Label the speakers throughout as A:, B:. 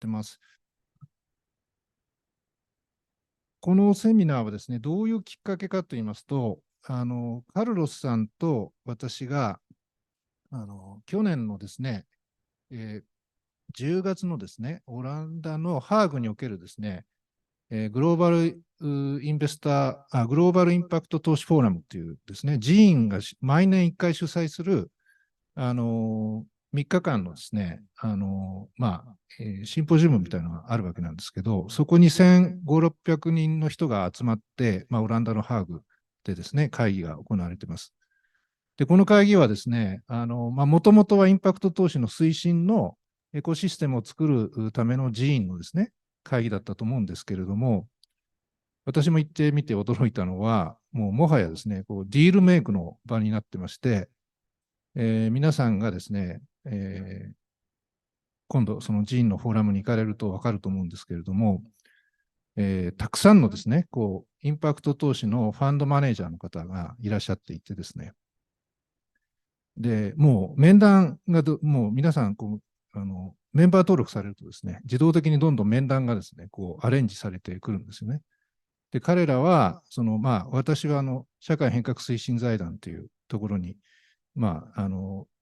A: てます。このセミナーはですね、どういうきっかけかと言いますと、カルロスさんと私が、去年のですね、10月のですね、オランダのハーグにおけるですね、グローバルインベスター、グローバルインパクト投資フォーラムというですね、寺院が毎年1回主催する、3日間のですね、シンポジウムみたいなのがあるわけなんですけど、そこに1500、600人の人が集まって、オランダのハーグでですね、会議が行われています。で、この会議はですね、もともとはインパクト投資の推進のエコシステムを作るための寺院のですね、会議だったと思うんですけれども、私も行ってみて驚いたのは、もはやですね、ディールメイクの場になってまして、皆さんがですね、今度その寺院のフォーラムに行かれると分かると思うんですけれども、たくさんのですね、インパクト投資のファンドマネージャーの方がいらっしゃっていてですね、で、もう面談がもう皆さんメンバー登録されるとですね、自動的にどんどん面談がですね、アレンジされてくるんですよね。で、彼らは、私は社会変革推進財団というところに、パ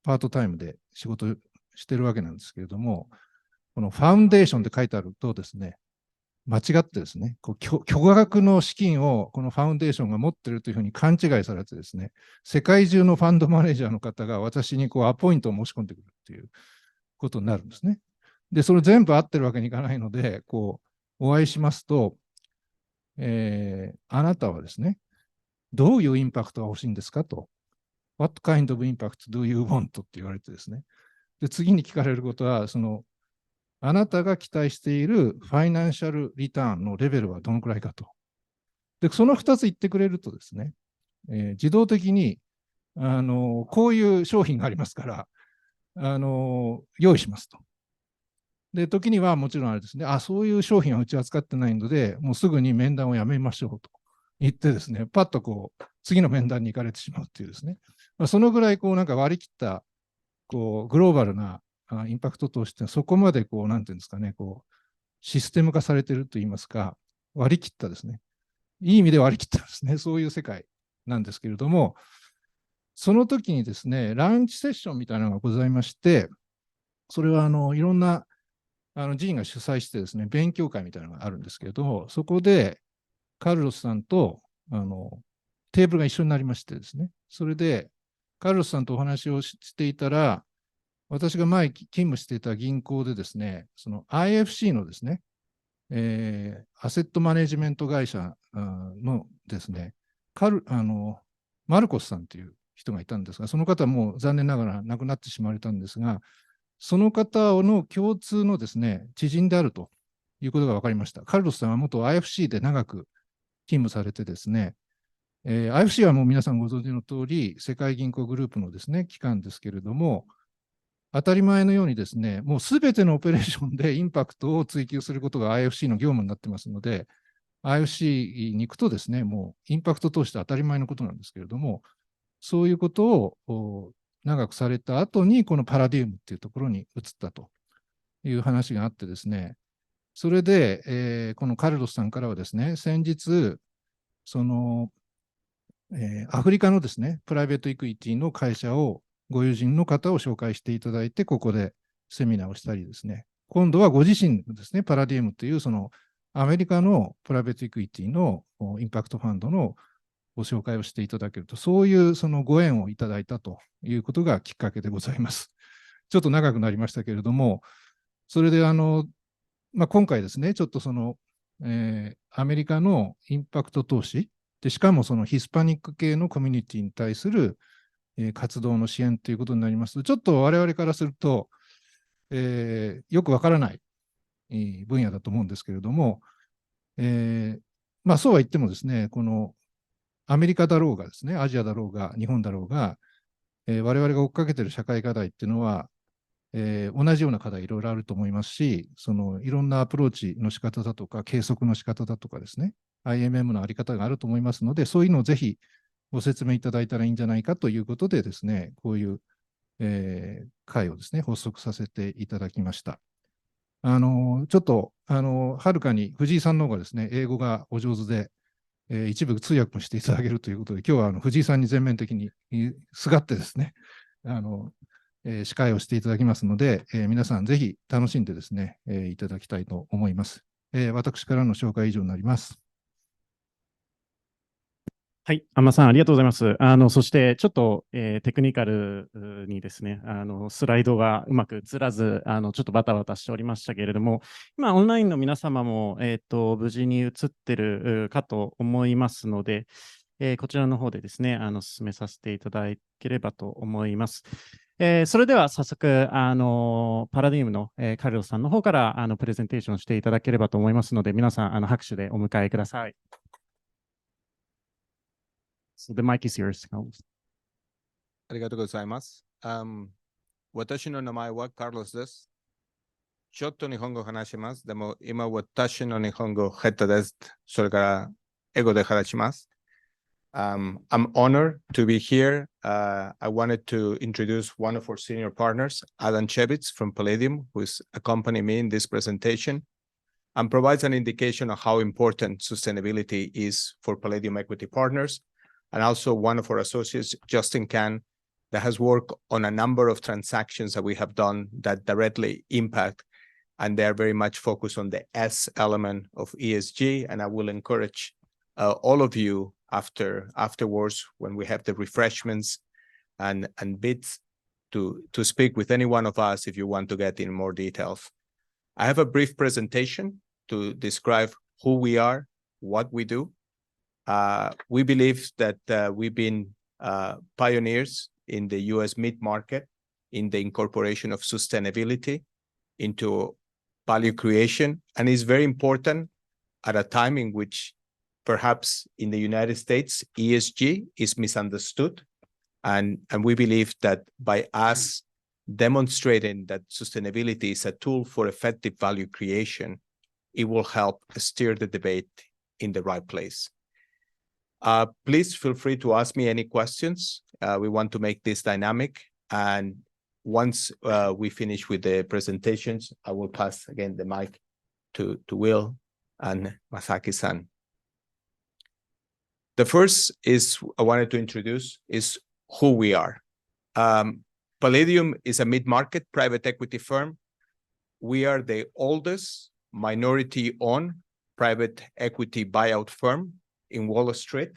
A: ートタイムで仕事してるわけなんですけれども、このファウンデーションって書いてあるとですね、間違ってですね、巨額の資金をこのファウンデーションが持っているというふうに勘違いされてですね、世界中のファンドマネージャーの方が私にアポイントを申し込んでくるということになるんですね。で、それ全部合ってるわけにいかないので、お会いしますと、あなたはですね、どういうインパクトが欲しいんですかと。What kind of impact do you want? って言われてですね。で、次に聞かれることは、あなたが期待しているファイナンシャルリターンのレベルはどのくらいかと。で、その2つ言ってくれるとですね、自動的に、こういう商品がありますから、用意しますと。で、時にはもちろんあれですね、そういう商品はうちは扱ってないので、もうすぐに面談をやめましょうと言ってですね、パッと次の面談に行かれてしまうっていうですね、そのぐらいなんか割り切ったグローバルなインパクト投資ってそこまでなんていうんですかね、システム化されているといいますか、割り切ったですね、いい意味で割り切ったですね、そういう世界なんですけれども、その時にですね、ランチセッションみたいなのがございまして、それはいろんな寺院が主催してですね、勉強会みたいなのがあるんですけれども、そこでカルロスさんとテーブルが一緒になりましてですね、それでカルロスさんとお話をしていたら、私が前勤務していた銀行でですね、その IFC のですね、アセットマネジメント会社のですね、マルコスさんという人がいたんですが、その方はもう残念ながら亡くなってしまわれたんですが、その方の共通のですね、知人であるということが分かりました。カルロスさんは元 IFC で長く勤務されてですね、IFC はもう皆さんご存知の通り、世界銀行グループのですね、機関ですけれども、当たり前のようにですね、もうすべてのオペレーションでインパクトを追求することが IFC の業務になってますので、IFC に行くとですね、もうインパクト投資って当たり前のことなんですけれども、そういうことを長くされた後に、このパラディウムっていうところに移ったという話があってですね、それで、このカルロスさんからはですね、先日、アフリカのですね、プライベートイクイティの会社をご友人の方を紹介していただいて、ここでセミナーをしたりですね、今度はご自身ですね、パラディウムというアメリカのプライベートイクイティのインパクトファンドのご紹介をしていただけると、そういうご縁をいただいたということがきっかけでございます。ちょっと長くなりましたけれども、それで今回ですね、ちょっとアメリカのインパクト投資で、しかもヒスパニック系のコミュニティに対する活動の支援ということになりますと、ちょっと我々からすると、よくわからない分野だと思うんですけれども、そうは言ってもですね、このアメリカだろうがですね、アジアだろうが、日本だろうが、我々が追っかけている社会課題っていうのは、同じような課題いろいろあると思いますし、いろんなアプローチの仕方だとか、計測の仕方だとかですね、IMM のあり方があると思いますので、そういうのをぜひご説明いただいたらいいんじゃないかということでですね、こういう、会をですね、発足させていただきました。ちょっと、はるかに藤井さんの方がですね、英語がお上手で、一部通訳もしていただけるということで、今日は藤井さんに全面的にすがってですね、司会をしていただきますので、皆さんぜひ楽しんでですね、いただきたいと思います。私からの紹介以上になります。
B: はい、安間さん、ありがとうございます。そして、ちょっと、テクニカルにですね、スライドがうまく映らず、ちょっとバタバタしておりましたけれども、今、オンラインの皆様も、無事に映ってるかと思いますので、こちらの方でですね、進めさせていただければと思います。それでは早速、パラディウムの、カルロスさんの方からプレゼンテーションしていただければと思いますので、皆さん、拍手でお迎えください。So the mic is yours.
C: ありがとうございます。私の名前はカルロスです。ちょっと日本語を話します。でも今私の日本語下手です。それから英語で話します。I'm honored to be here. I wanted to introduce one of our senior partners, Adam Chevitz from Palladium, who is accompanying me in this presentation, and provides an indication of how important sustainability is for Palladium Equity Partners, and also one of our associates, Justin Can, that has worked on a number of transactions that we have done that directly impact, and they're very much focused on the S element of ESG. And I will encourage all of you afterwards, when we have the refreshments and bits, to speak with any one of us if you want to get in more details. I have a brief presentation to describe who we are, what we do. We believe that we've been pioneers in the US mid-market in the incorporation of sustainability into value creation. And it's very important at a time in which perhaps in the United States, ESG is misunderstood. And we believe that by us demonstrating that sustainability is a tool for effective value creation, it will help steer the debate in the right place. Please feel free to ask me any questions. We want to make this dynamic. And once we finish with the presentations, I will pass again the mic to Will and Masaki-san. The first is I wanted to introduce is who we are. Palladium is a mid-market private equity firm. We are the oldest minority-owned private equity buyout firm in Wall Street.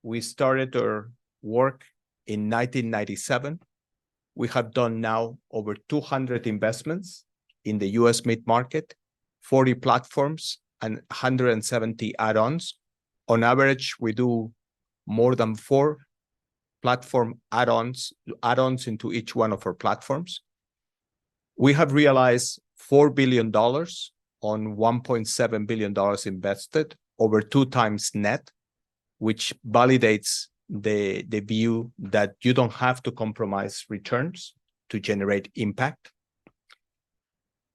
C: We started our work in 1997. We have done now over 200 investments in the US mid-market, 40 platforms, and 170 add-ons. On average, we do more than 4 platform add-ons into each one of our platforms. We have realized $4 billion on $1.7 billion invested, over 2 times net, which validates the view that you don't have to compromise returns to generate impact.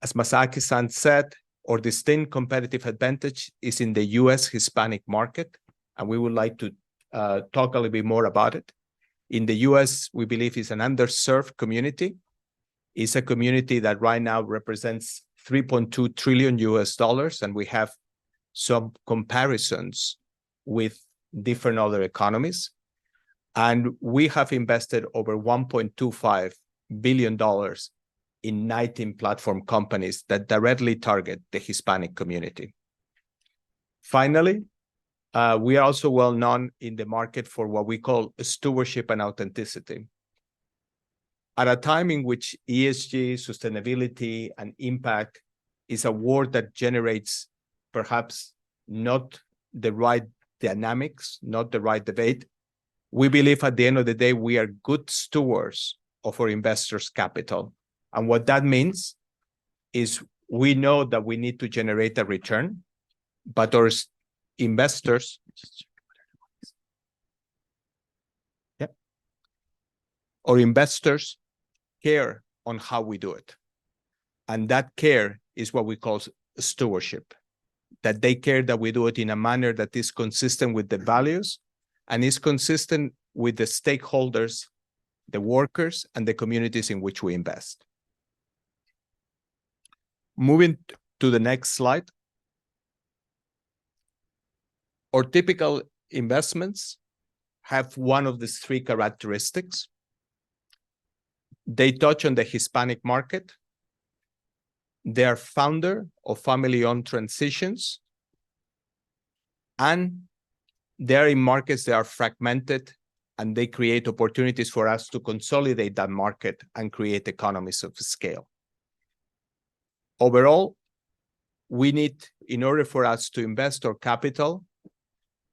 C: As Masaki-san said, our distinct competitive advantage is in the US Hispanic market, and we would like to talk a little bit more about it. In the US, we believe it's an underserved community. It's a community that right now represents $3.2 trillion, and we have some comparisons with different other economies. And we have invested over $1.25 billion in 19 platform companies that directly target the Hispanic community. Finally, we are also well known in the market for what we call stewardship and authenticity. At a time in which ESG, sustainability, and impact is a word that generates perhaps not the right dynamics, not the right debate, we believe at the end of the day, we are good stewards of our investors' capital. And what that means is we know that we need to generate a return, but our investors, our investors care on how we do it. And that care is what we call stewardship, that they care that we do it in a manner that is consistent with the values and is consistent with the stakeholders, the workers, and the communities in which we invest. Moving to the next slide. Our typical investments have one of these three characteristics. They touch on the Hispanic market. They are founder or family-owned transitions. And they are in markets that are fragmented, and they create opportunities for us to consolidate that market and create economies of scale. Overall, we need, in order for us to invest our capital,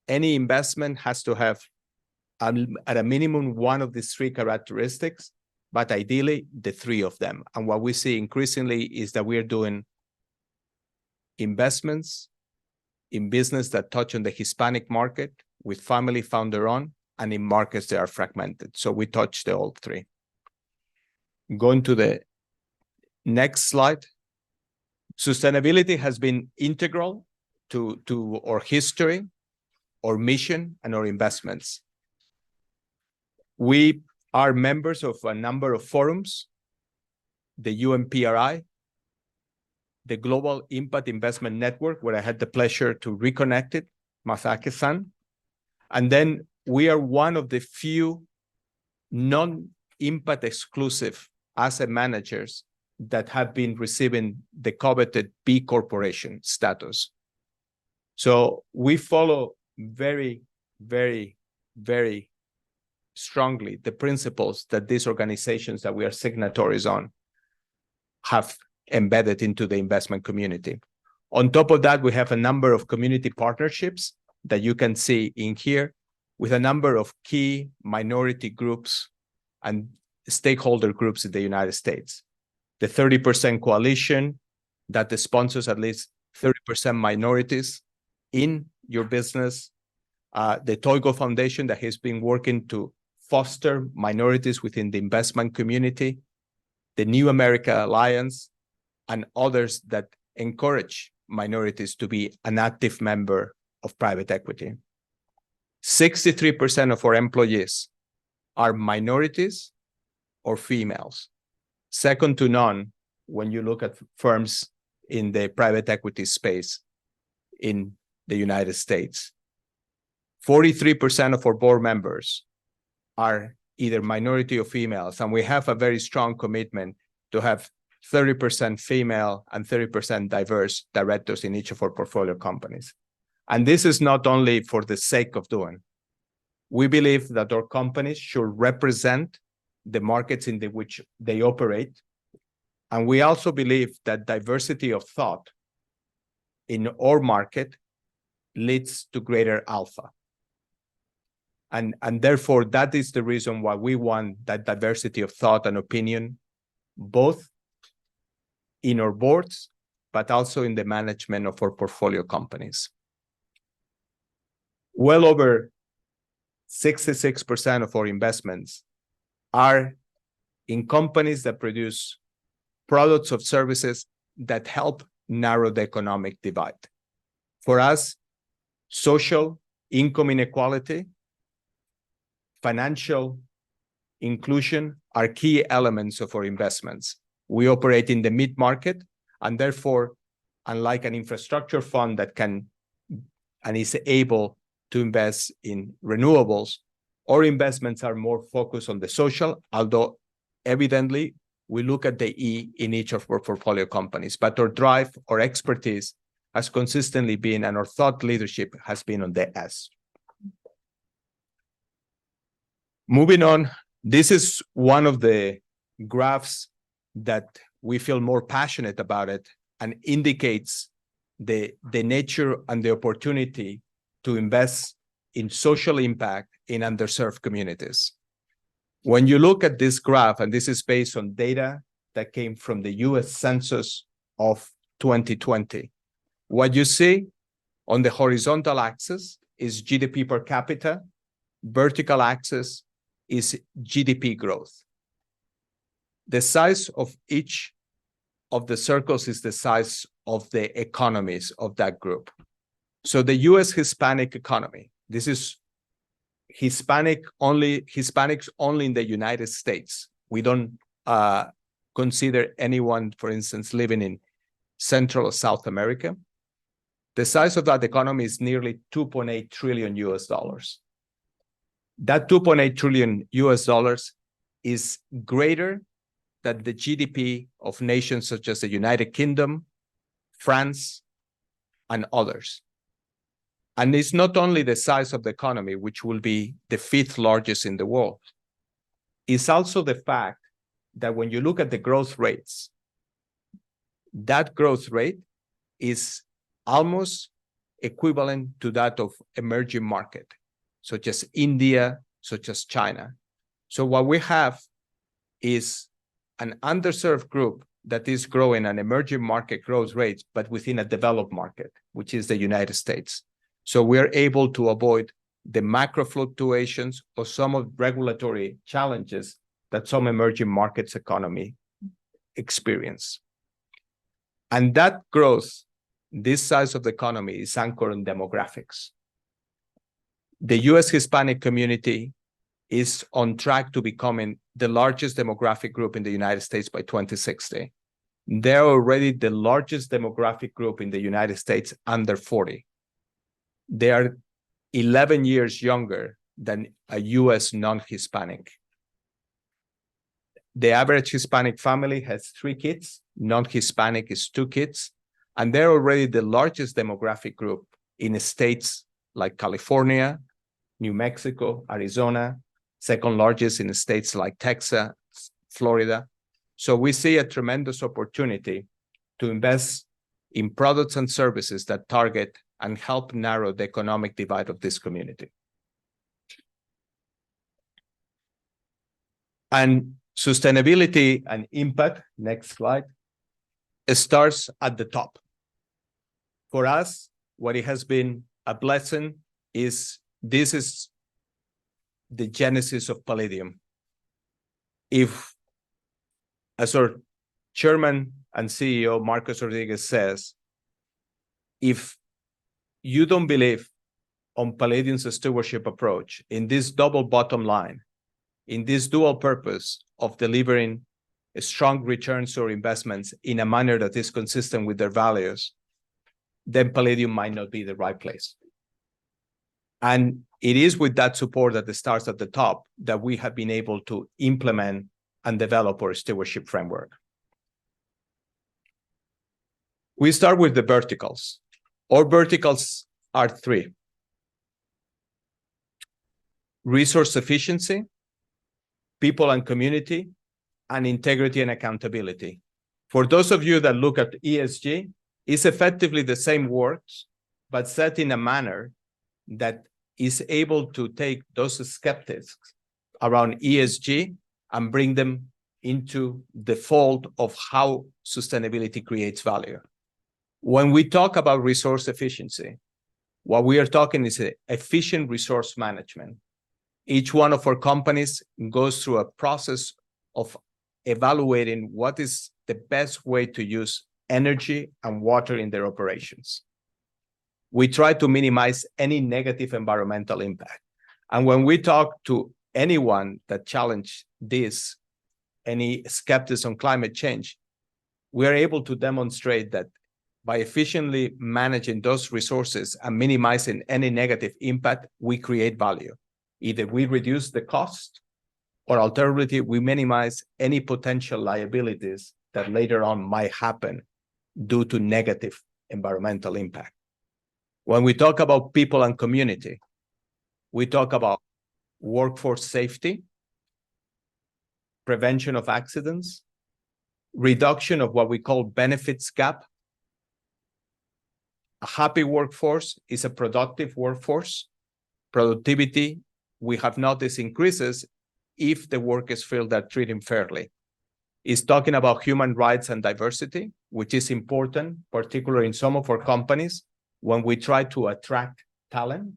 C: any investment has to have at a minimum one of these three characteristics, but ideally the three of them. And what we see increasingly is that we're doing investments in business that touch on the Hispanic market with family founder-owned and in markets that are fragmented. So we touch the all three. Going to the next slide. Sustainability has been integral to our history, our mission, and our investments. We are members of a number of forums, the UNPRI, the Global Impact Investment Network, where I had the pleasure to reconnect it, Masake-san. And then we are one of the few non-impact exclusive asset managers that have been receiving the coveted B Corporation status. So we follow very, very, very strongly the principles that these organizations that we are signatories on have embedded into the investment community. On top of that, we have a number of community partnerships that you can see in here with a number of key minority groups and stakeholder groups in the United States. The 30% coalition that sponsors at least 30% minorities in your business, the Toigo Foundation that has been working to foster minorities within the investment community, the New America Alliance, and others that encourage minorities to be an active member of private equity. 63% of our employees are minorities or females, second to none when you look at firms in the private equity space in the United States. 43% of our board members are either minority or females, and we have a very strong commitment to have 30% female and 30% diverse directors in each of our portfolio companies. And this is not only for the sake of doing. We believe that our companies should represent the markets in which they operate. And we also believe that diversity of thought in our market leads to greater alpha. And therefore, that is the reason why we want that diversity of thought and opinion, both in our boards, but also in the management of our portfolio companies. Well over 66% of our investments are in companies that produce products or services that help narrow the economic divide. For us, social income inequality, financial inclusion are key elements of our investments. We operate in the mid-market, and therefore, unlike an infrastructure fund that can and is able to invest in renewables, our investments are more focused on the social, although evidently we look at the E in each of our portfolio companies. But our drive, our expertise has consistently been, and our thought leadership has been on the S. Moving on, this is one of the graphs that we feel more passionate about it and indicates the nature and the opportunity to invest in social impact in underserved communities. When you look at this graph, and this is based on data that came from the US Census of 2020, what you see on the horizontal axis is GDP per capita, vertical axis is GDP growth. The size of each of the circles is the size of the economies of that group. So the US Hispanic economy, this is Hispanics only in the United States. We don't consider anyone, for instance, living in Central or South America. The size of that economy is nearly 2.8 trillion US dollars. That 2.8 trillion US dollars is greater than the GDP of nations such as the United Kingdom, France, and others. And it's not only the size of the economy, which will be the 5th largest in the world. It's also the fact that when you look at the growth rates, that growth rate is almost equivalent to that of emerging market, such as India, such as China. So what we have is an underserved group that is growing an emerging market growth rates, but within a developed market, which is the United States. So we're able to avoid the macro fluctuations or some of regulatory challenges that some emerging markets economy experience. And that growth, this size of the economy, is anchored in demographics. The US Hispanic community is on track to becoming the largest demographic group in the United States by 2060. They're already the largest demographic group in the United States under 40. They are 11 years younger than a US non-Hispanic. The average Hispanic family has 3 kids, non-Hispanic is 2 kids, and they're already the largest demographic group in states like California, New Mexico, Arizona, second largest in states like Texas, Florida. So we see a tremendous opportunity to invest in products and services that target and help narrow the economic divide of this community. And sustainability and impact, next slide, it starts at the top. For us, what it has been a blessing is this is the genesis of Palladium. If, as our chairman and CEO, Marcos Rodriguez says, if you don't believe on Palladium's stewardship approach, in this double bottom line, in this dual purpose of delivering strong returns or investments in a manner that is consistent with their values, then Palladium might not be the right place. And it is with that support that starts at the top that we have been able to implement and develop our stewardship framework. We start with the verticals. Our verticals are 3. Resource efficiency, people and community, and integrity and accountability. For those of you that look at ESG, it's effectively the same words, but set in a manner that is able to take those skeptics around ESG and bring them into the fold of how sustainability creates value. When we talk about resource efficiency, what we are talking is efficient resource management. Each one of our companies goes through a process of evaluating what is the best way to use energy and water in their operations. We try to minimize any negative environmental impact. And when we talk to anyone that challenge this, any skeptics on climate change, we are able to demonstrate that by efficiently managing those resources and minimizing any negative impact, we create value. Either we reduce the cost, or alternatively, we minimize any potential liabilities that later on might happen due to negative environmental impact. When we talk about people and community, we talk about workforce safety, prevention of accidents, reduction of what we call benefits gap. A happy workforce is a productive workforce. Productivity, we have noticed, increases if the workers feel they're treated fairly. It's talking about human rights and diversity, which is important, particularly in some of our companies, when we try to attract talent.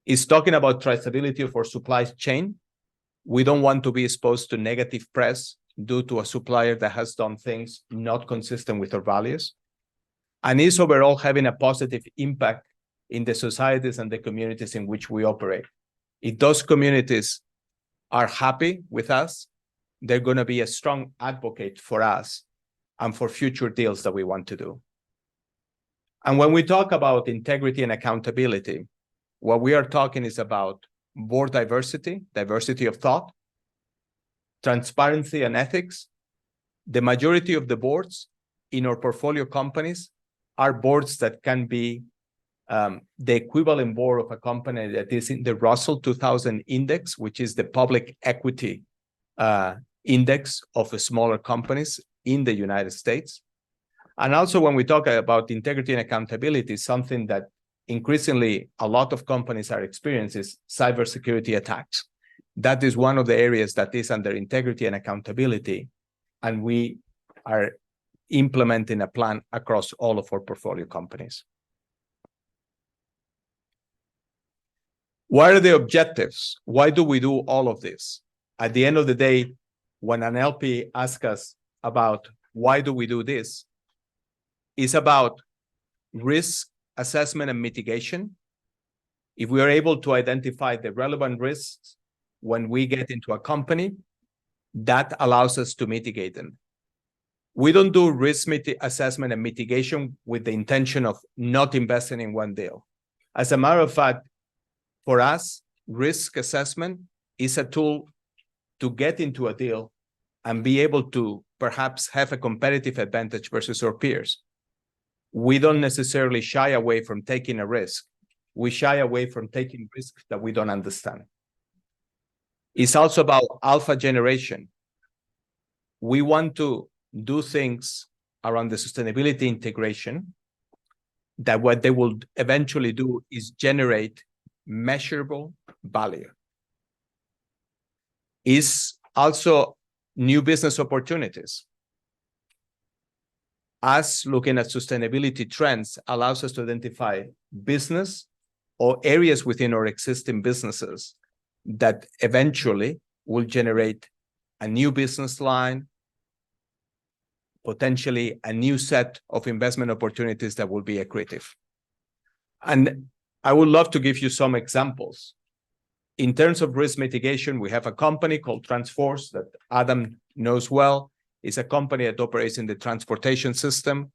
C: It's talking about traceability of our supply chain. We don't want to be exposed to negative press due to a supplier that has done things not consistent with our values. And it's overall having a positive impact in the societies and the communities in which we operate. If those communities are happy with us, they're going to be a strong advocate for us and for future deals that we want to do. And when we talk about integrity and accountability, what we are talking is about board diversity, diversity of thought, transparency and ethics. The majority of the boards in our portfolio companies are boards that can be the equivalent board of a company that is in the Russell 2000 index, which is the public equity index of smaller companies in the United States. And also when we talk about integrity and accountability, something that increasingly a lot of companies are experiencing is cybersecurity attacks. That is one of the areas that is under integrity and accountability. And we are implementing a plan across all of our portfolio companies. What are the objectives? Why do we do all of this? At the end of the day, when an LP asks us about why do we do this, it's about risk assessment and mitigation. If we are able to identify the relevant risks when we get into a company, that allows us to mitigate them. We don't do risk assessment and mitigation with the intention of not investing in one deal. As a matter of fact, for us, risk assessment is a tool to get into a deal and be able to perhaps have a competitive advantage versus our peers. We don't necessarily shy away from taking a risk. We shy away from taking risks that we don't understand. It's also about alpha generation. We want to do things around the sustainability integration that what they will eventually do is generate measurable value. Is also new business opportunities. Us looking at sustainability trends allows us to identify business or areas within our existing businesses that eventually will generate a new business line, potentially a new set of investment opportunities that will be accretive. And I would love to give you some examples. In terms of risk mitigation, we have a company called Transforce that Adam knows well. It's a company that operates in the transportation system.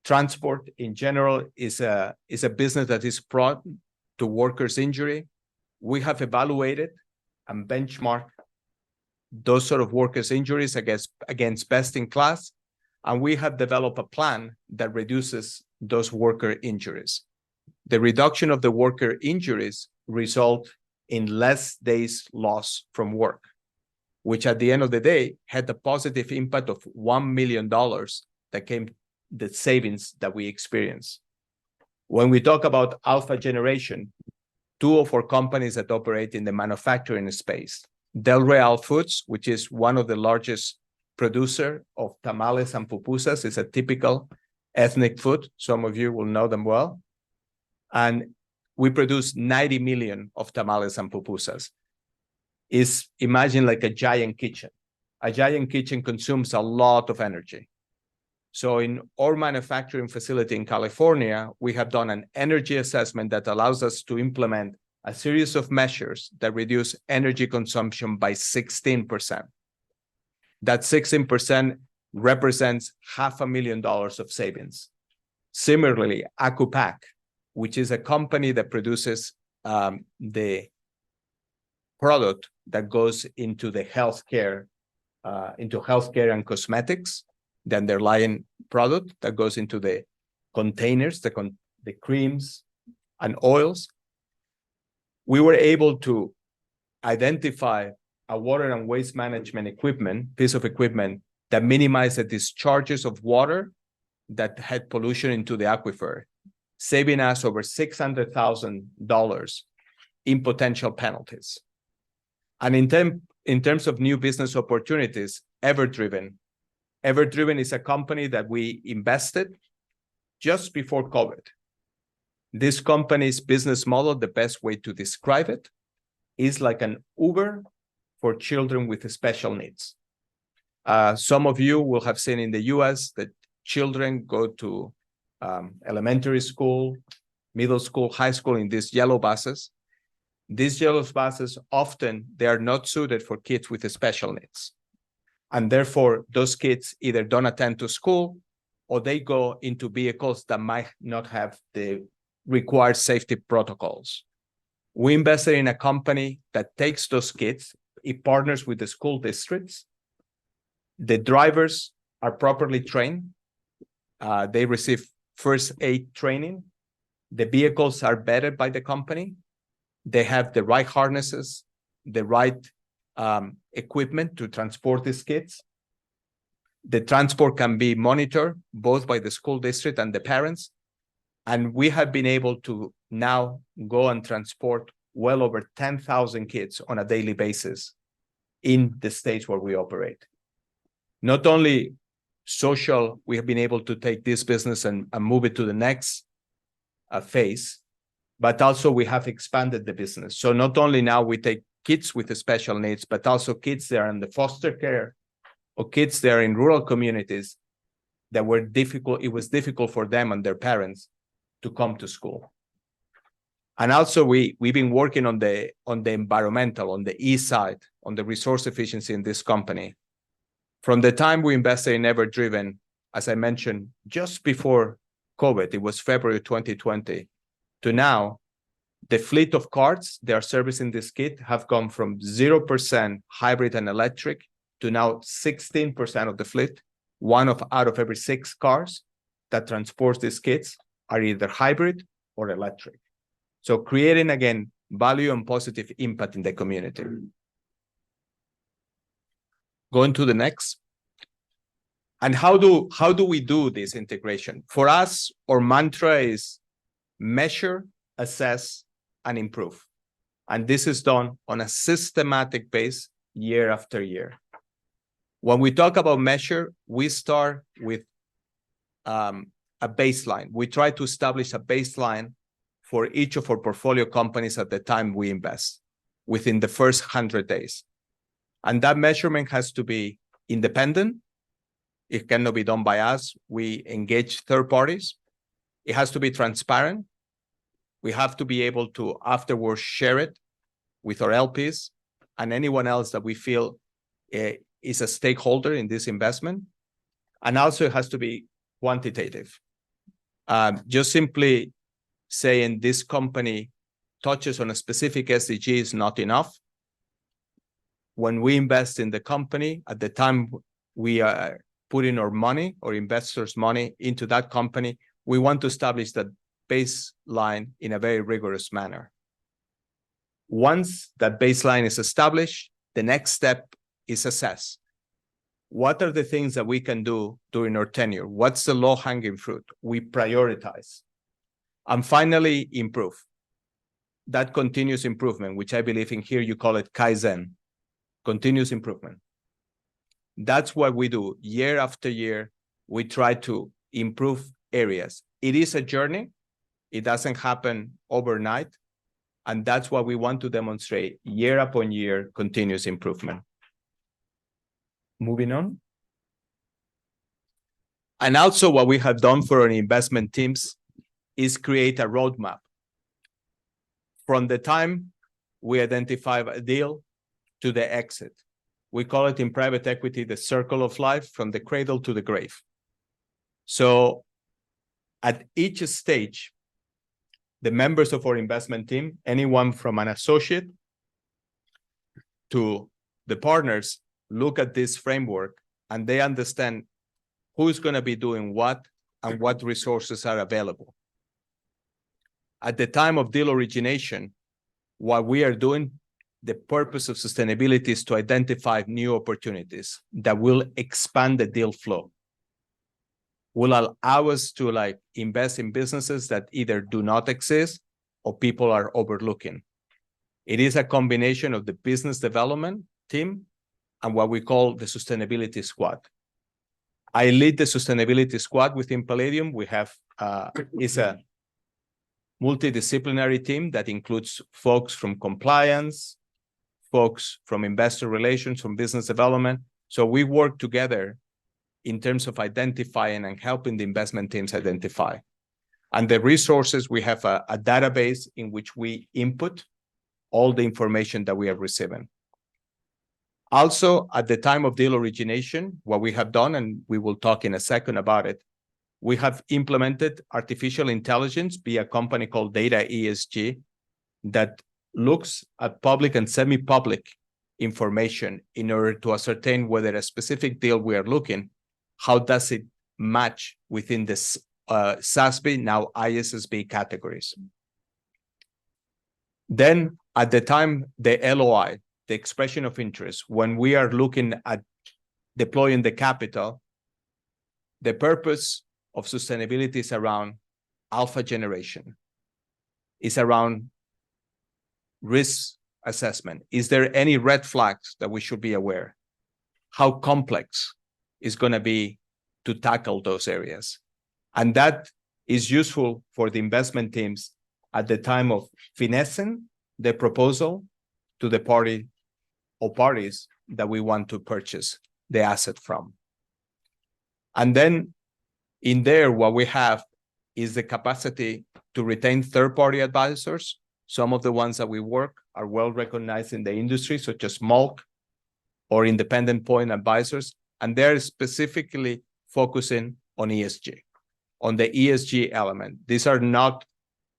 C: Transport in general is a business that is prone to workers' injury. We have evaluated and benchmarked those sort of workers' injuries against best in class, and we have developed a plan that reduces those worker injuries. The reduction of the worker injuries result in less days lost from work, which at the end of the day had the positive impact of $1 million that came the savings that we experienced. When we talk about alpha generation, two of our companies that operate in the manufacturing space, Del Real Foods, which is one of the largest producer of tamales and pupusas, is a typical ethnic food. Some of you will know them well. And we produce 90 million of tamales and pupusas. Imagine like a giant kitchen. A giant kitchen consumes a lot of energy. So in our manufacturing facility in California, we have done an energy assessment that allows us to implement a series of measures that reduce energy consumption by 16%. That 16% represents $500,000 of savings. Similarly, Acupac, which is a company that produces the product that goes into the healthcare, and cosmetics, the underlying product that goes into the containers, the creams and oils. We were able to identify a water and waste management piece of equipment that minimized the discharges of water that had pollution into the aquifer, saving us over $600,000 in potential penalties. And in terms of new business opportunities, Everdriven is a company that we invested just before COVID. This company's business model, the best way to describe it, is like an Uber for children with special needs. Some of you will have seen in the US that children go to elementary school, middle school, high school in these yellow buses. These yellow buses, often, they are not suited for kids with special needs. And therefore, those kids either don't attend to school or they go into vehicles that might not have the required safety protocols. We invested in a company that takes those kids, it partners with the school districts. The drivers are properly trained. They receive first aid training. The vehicles are vetted by the company. They have the right harnesses, the right equipment to transport these kids. The transport can be monitored both by the school district and the parents. And we have been able to now go and transport well over 10,000 kids on a daily basis in the states where we operate. Not only social, we have been able to take this business and move it to the next phase, but also we have expanded the business. So not only now we take kids with special needs, but also kids that are in the foster care or kids that are in rural communities that were difficult. It was difficult for them and their parents to come to school. And also we've been working on the environmental, on the E side, on the resource efficiency in this company. From the time we invested in EverDriven, as I mentioned, just before COVID, it was February 2020, to now, the fleet of cars that are servicing this kit have gone from 0% hybrid and electric to now 16% of the fleet. Out of every 6 cars that transports these kits are either hybrid or electric. So creating, again, value and positive impact in the community. Going to the next. And how do we do this integration? For us, our mantra is measure, assess, and improve. And this is done on a systematic basis year after year. When we talk about measure, we start with a baseline. We try to establish a baseline for each of our portfolio companies at the time we invest within the first 100 days. And that measurement has to be independent. It cannot be done by us. We engage third parties. It has to be transparent. We have to be able to afterwards share it with our LPs and anyone else that we feel is a stakeholder in this investment. And also it has to be quantitative. Just simply saying this company touches on a specific SDG is not enough. When we invest in the company, at the time we are putting our money or investors' money into that company, we want to establish that baseline in a very rigorous manner. Once that baseline is established, the next step is assess. What are the things that we can do during our tenure? What's the low-hanging fruit? We prioritize. And finally, improve. That continuous improvement, which I believe in here you call it Kaizen, continuous improvement. That's what we do year after year. We try to improve areas. It is a journey. It doesn't happen overnight. And that's what we want to demonstrate year upon year, continuous improvement. Moving on. And also what we have done for our investment teams is create a roadmap. From the time we identify a deal to the exit. We call it in private equity, the circle of life from the cradle to the grave. So at each stage, the members of our investment team, anyone from an associate to the partners, look at this framework and they understand who's going to be doing what and what resources are available. At the time of deal origination, what we are doing, the purpose of sustainability is to identify new opportunities that will expand the deal flow, will allow us to invest in businesses that either do not exist or people are overlooking. It is a combination of the business development team and what we call the sustainability squad. I lead the sustainability squad within Palladium. We have is a multidisciplinary team that includes folks from compliance, folks from investor relations, from business development. So we work together in terms of identifying and helping the investment teams identify. And the resources, we have a database in which we input all the information that we are receiving. Also, at the time of deal origination, what we have done, and we will talk in a second about it, we have implemented artificial intelligence via a company called Data ESG that looks at public and semi-public information in order to ascertain whether a specific deal we are looking, how does it match within this SASB, now ISSB categories. Then at the time, the LOI, the expression of interest, when we are looking at deploying the capital, the purpose of sustainability is around alpha generation, is around risk assessment. Is there any red flags that we should be aware? How complex is going to be to tackle those areas? And that is useful for the investment teams at the time of finessing the proposal to the party or parties that we want to purchase the asset from. And then in there, what we have is the capacity to retain third-party advisors. Some of the ones that we work are well recognized in the industry, such as Malk or independent point advisors, and they're specifically focusing on ESG, on the ESG element. These are not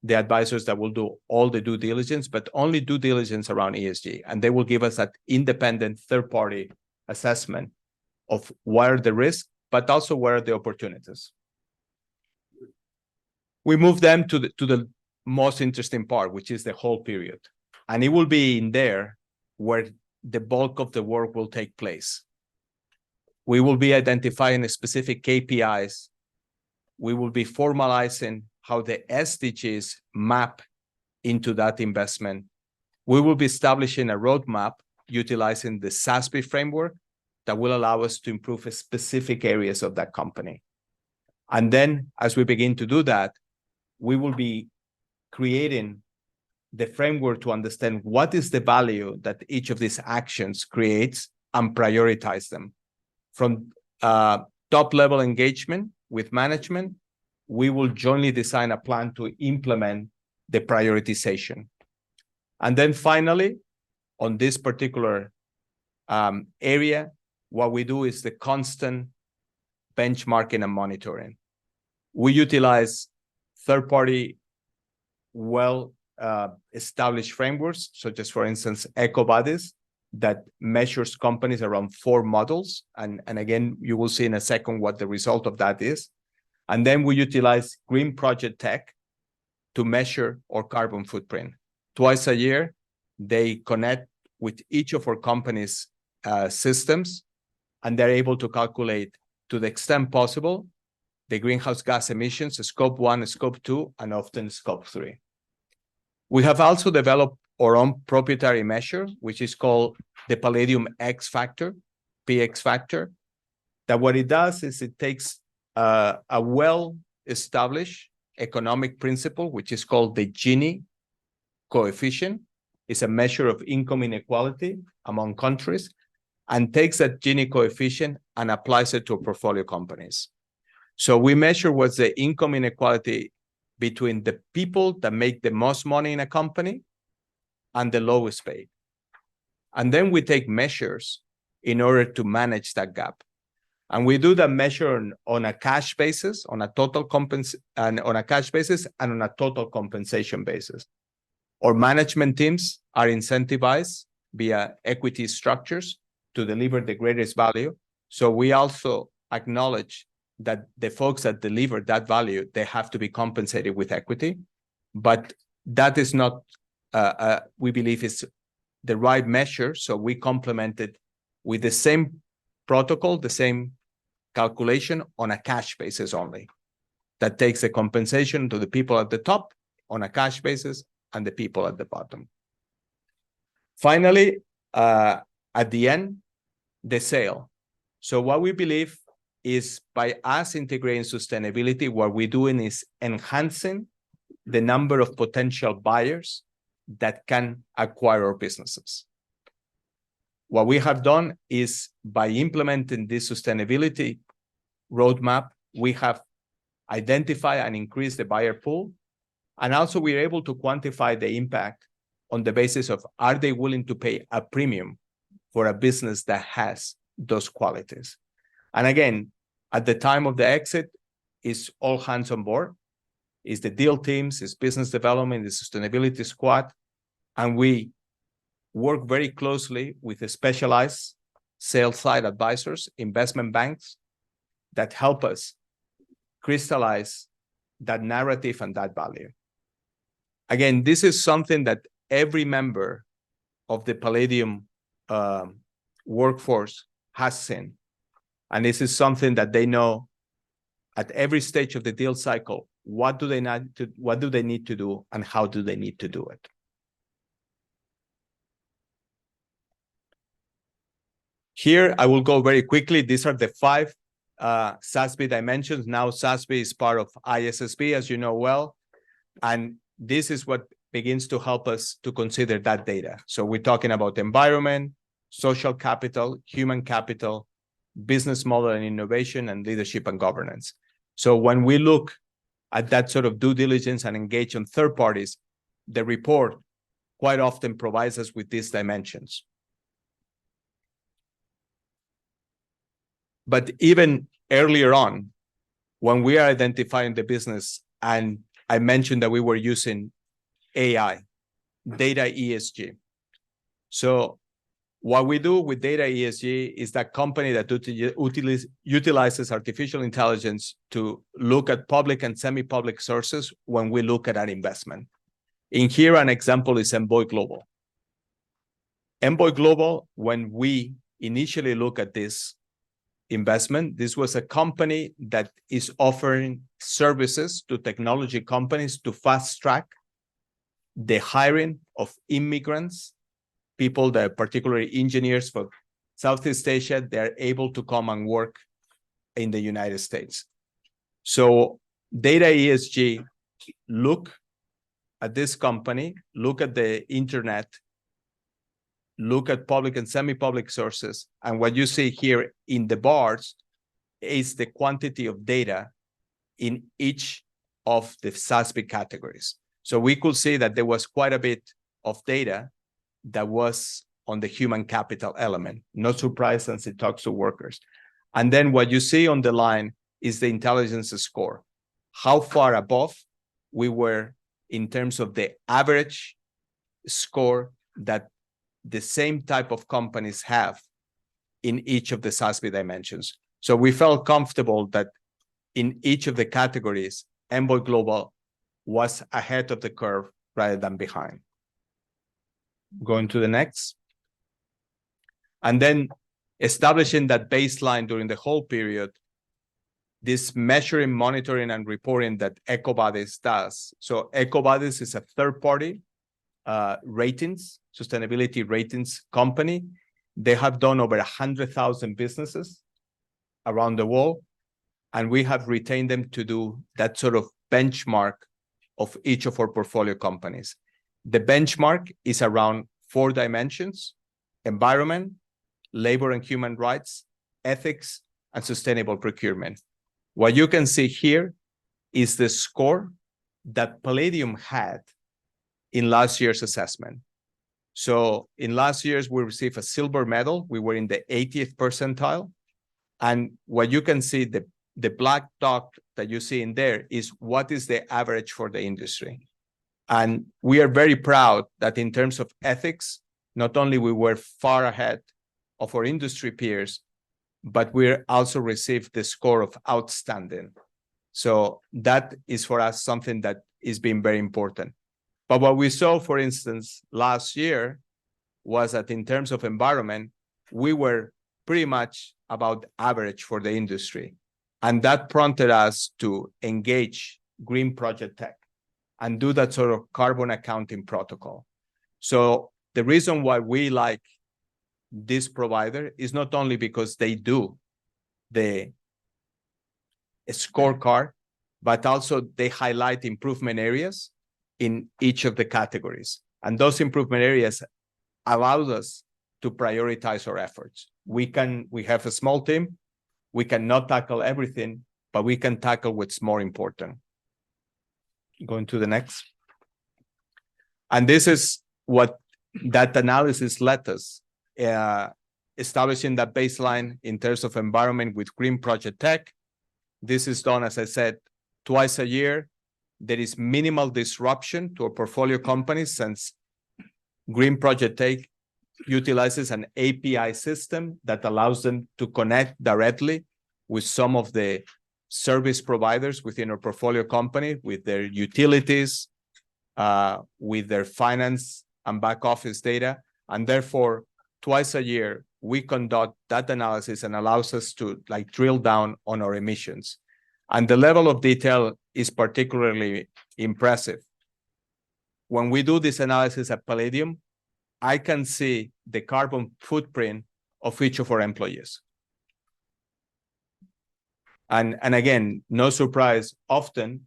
C: the advisors that will do all the due diligence, but only due diligence around ESG, and they will give us that independent third-party assessment of what are the risks, but also what are the opportunities. We move them to the most interesting part, which is the whole period. And it will be in there where the bulk of the work will take place. We will be identifying specific KPIs. We will be formalizing how the SDGs map into that investment. We will be establishing a roadmap utilizing the SASB framework that will allow us to improve specific areas of that company. And then as we begin to do that, we will be creating the framework to understand what is the value that each of these actions creates and prioritize them. From top-level engagement with management, we will jointly design a plan to implement the prioritization. And then finally, on this particular area, what we do is the constant benchmarking and monitoring. We utilize third-party established frameworks, such as, for instance, EcoVadis, that measures companies around 4 models. And again, you will see in a second what the result of that is. And then we utilize Green Project Tech to measure our carbon footprint. Twice a year, they connect with each of our companies' systems, and they're able to calculate, to the extent possible, the greenhouse gas emissions, Scope 1, Scope 2, and often Scope 3. We have also developed our own proprietary measure, which is called the Palladium X Factor, PX Factor, that what it does is it takes a well-established economic principle, which is called the Gini coefficient. It's a measure of income inequality among countries, and takes that Gini coefficient and applies it to portfolio companies. So we measure what's the income inequality between the people that make the most money in a company and the lowest paid. And then we take measures in order to manage that gap. And we do that measure on a cash basis, on a total cash basis, and on a total compensation basis. Our management teams are incentivized via equity structures to deliver the greatest value. So we also acknowledge that the folks that deliver that value, they have to be compensated with equity. But that is not, we believe, is the right measure. So we complement it with the same protocol, the same calculation on a cash basis only. That takes the compensation to the people at the top on a cash basis and the people at the bottom. Finally, at the end, the sale. So what we believe is by us integrating sustainability, what we're doing is enhancing the number of potential buyers that can acquire our businesses. What we have done is by implementing this sustainability roadmap, we have identified and increased the buyer pool. And also we're able to quantify the impact on the basis of, are they willing to pay a premium for a business that has those qualities. And again, at the time of the exit, it's all hands on board. It's the deal teams, it's business development, the sustainability squad, and we work very closely with the specialized sales side advisors, investment banks that help us crystallize that narrative and that value. Again, this is something that every member of the Palladium workforce has seen. And this is something that they know at every stage of the deal cycle. What do they need to do, and how do they need to do it? Here, I will go very quickly. These are the 5 SASB dimensions. Now, SASB is part of ISSB, as you know well. And this is what begins to help us to consider that data. So we're talking about environment, social capital, human capital, business model and innovation, and leadership and governance. So when we look at that sort of due diligence and engage on third parties, the report quite often provides us with these dimensions. But even earlier on, when we are identifying the business, and I mentioned that we were using AI, data ESG. So what we do with data ESG is that company that utilizes artificial intelligence to look at public and semi-public sources when we look at an investment. In here, an example is Envoy Global. Envoy Global, when we initially look at this investment, this was a company that is offering services to technology companies to fast track the hiring of immigrants, people that are particularly engineers for Southeast Asia, they're able to come and work in the United States. So data ESG, look at this company, look at the internet, look at public and semi-public sources. And what you see here in the bars is the quantity of data in each of the SASB categories. So we could see that there was quite a bit of data that was on the human capital element. No surprise since it talks to workers. And then what you see on the line is the intelligence score. How far above we were in terms of the average score that the same type of companies have in each of the SASB dimensions. So we felt comfortable that in each of the categories, Envoy Global was ahead of the curve rather than behind. Going to the next. And then establishing that baseline during the whole period, this measuring, monitoring, and reporting that EcoVadis does. So EcoVadis is a third-party ratings, sustainability ratings company. They have done over 100,000 businesses around the world, and we have retained them to do that sort of benchmark of each of our portfolio companies. The benchmark is around 4 dimensions: environment, labor and human rights, ethics, and sustainable procurement. What you can see here is the score that Palladium had in last year's assessment. So in last year's, we received a silver medal. We were in the 80th percentile. And what you can see, the black dot that you see in there is what is the average for the industry. And we are very proud that in terms of ethics, not only we were far ahead of our industry peers, but we also received the score of outstanding. So that is for us something that is being very important. But what we saw, for instance, last year was that in terms of environment, we were pretty much about average for the industry. And that prompted us to engage Green Project Tech and do that sort of carbon accounting protocol. So the reason why we like this provider is not only because they do the scorecard, but also they highlight improvement areas in each of the categories. And those improvement areas allow us to prioritize our efforts. We have a small team. We cannot tackle everything, but we can tackle what's more important. Going to the next. And this is what that analysis led us establishing that baseline in terms of environment with Green Project Tech. This is done, as I said, twice a year. There is minimal disruption to our portfolio companies since Green Project Tech utilizes an API system that allows them to connect directly with some of the service providers within our portfolio company, with their utilities, with their finance and back office data. And therefore, twice a year, we conduct that analysis and allows us to drill down on our emissions. And the level of detail is particularly impressive. When we do this analysis at Palladium, I can see the carbon footprint of each of our employees. And again, no surprise, often,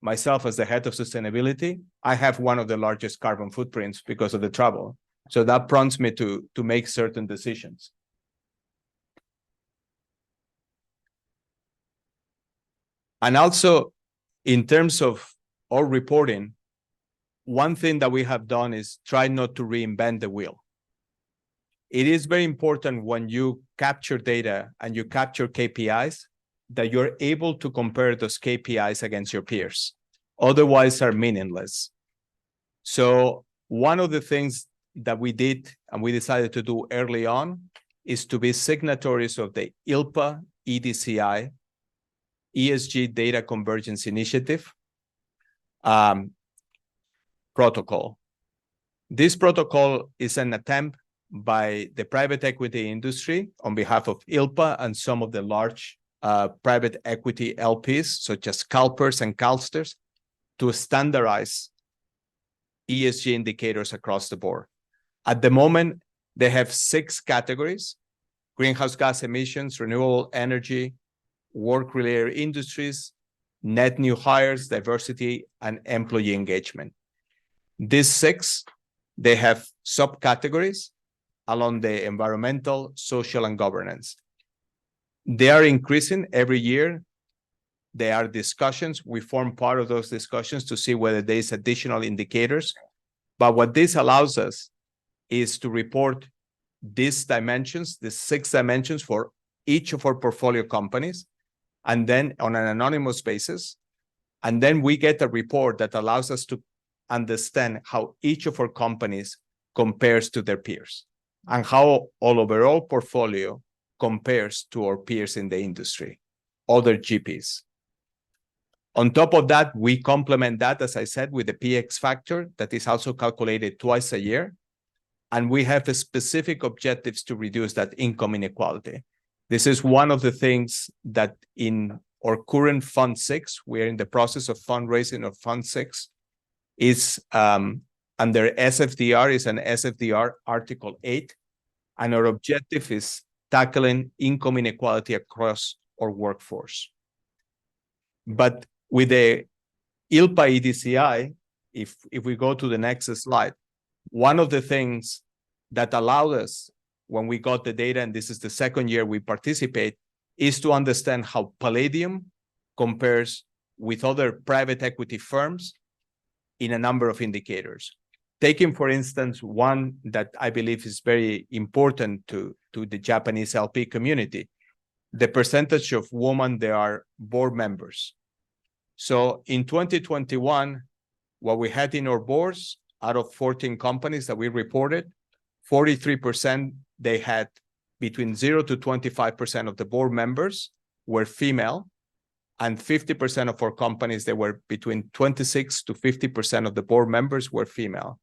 C: myself as the head of sustainability, I have one of the largest carbon footprints because of the travel. So that prompts me to make certain decisions. And also, in terms of our reporting, one thing that we have done is try not to reinvent the wheel. It is very important when you capture data and you capture KPIs that you're able to compare those KPIs against your peers. Otherwise, are meaningless. So one of the things that we did and we decided to do early on is to be signatories of the ILPA EDCI ESG Data Convergence Initiative protocol. This protocol is an attempt by the private equity industry on behalf of ILPA and some of the large private equity LPs, such as CalPERS and CalSTRS, to standardize ESG indicators across the board. At the moment, they have 6 categories: greenhouse gas emissions, renewable energy, work-related industries, net new hires, diversity, and employee engagement. These 6, they have subcategories along the environmental, social, and governance. They are increasing every year. There are discussions. We form part of those discussions to see whether there is additional indicators. But what this allows us is to report these dimensions, the 6 dimensions for each of our portfolio companies, and then on an anonymous basis. And then we get a report that allows us to understand how each of our companies compares to their peers and how our overall portfolio compares to our peers in the industry, other GPs. On top of that, we complement that, as I said, with the PX factor that is also calculated twice a year. And we have specific objectives to reduce that income inequality. This is one of the things that in our current Fund 6, we are in the process of fundraising of Fund 6, is under SFDR, is an SFDR Article 8. And our objective is tackling income inequality across our workforce. But with the ILPA EDCI, if we go to the next slide, one of the things that allowed us when we got the data, and this is the second year we participate, is to understand how Palladium compares with other private equity firms in a number of indicators. Taking, for instance, one that I believe is very important to the Japanese LP community, the percentage of women that are board members. So in 2021, what we had in our boards, out of 14 companies that we reported, 43%, they had between 0 to 25% of the board members were female, and 50% of our companies, they were between 26 to 50% of the board members were female.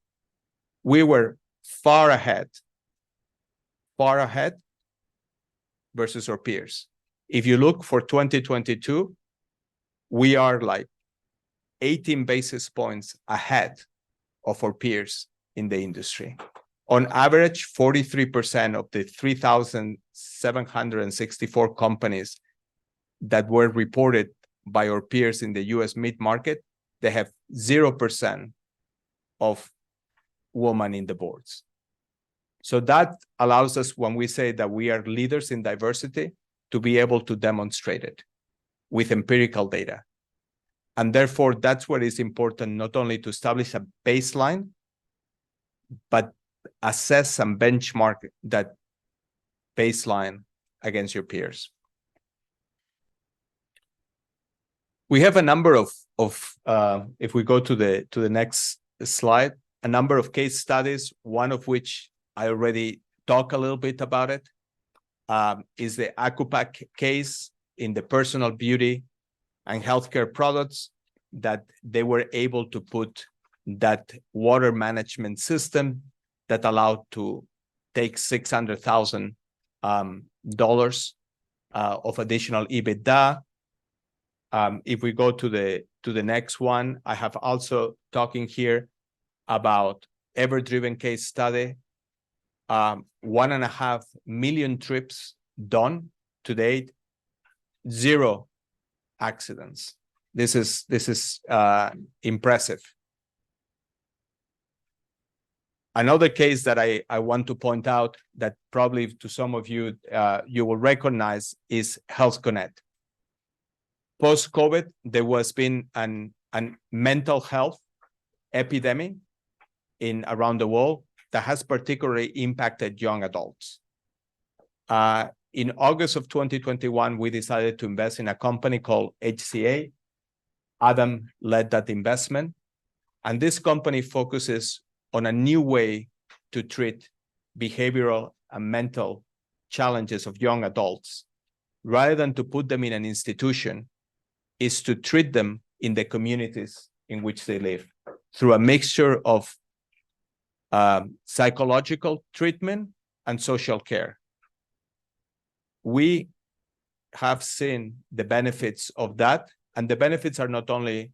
C: We were far ahead versus our peers. If you look for 2022, we are like 18 basis points ahead of our peers in the industry. On average, 43% of the 3,764 companies that were reported by our peers in the US mid-market, they have 0% of women in the boards. So that allows us, when we say that we are leaders in diversity, to be able to demonstrate it with empirical data. And therefore, that's what is important, not only to establish a baseline, but assess and benchmark that baseline against your peers. We have a number of if we go to the next slide, a number of case studies, one of which I already talked a little bit about it, is the Acupac case in the personal beauty and healthcare products, that they were able to put that water management system that allowed to take $600,000 of additional EBITDA. If we go to the next one, I have also talking here about ever-driven case study, 1.5 million trips done to date, 0 accidents. This is impressive. Another case that I want to point out that probably to some of you, you will recognize is Health Connect. Post-COVID, there was been an mental health epidemic around the world that has particularly impacted young adults. In August of 2021, we decided to invest in a company called HCA. Adam led that investment. And this company focuses on a new way to treat behavioral and mental challenges of young adults. Rather than to put them in an institution, is to treat them in the communities in which they live through a mixture of psychological treatment and social care. We have seen the benefits of that, and the benefits are not only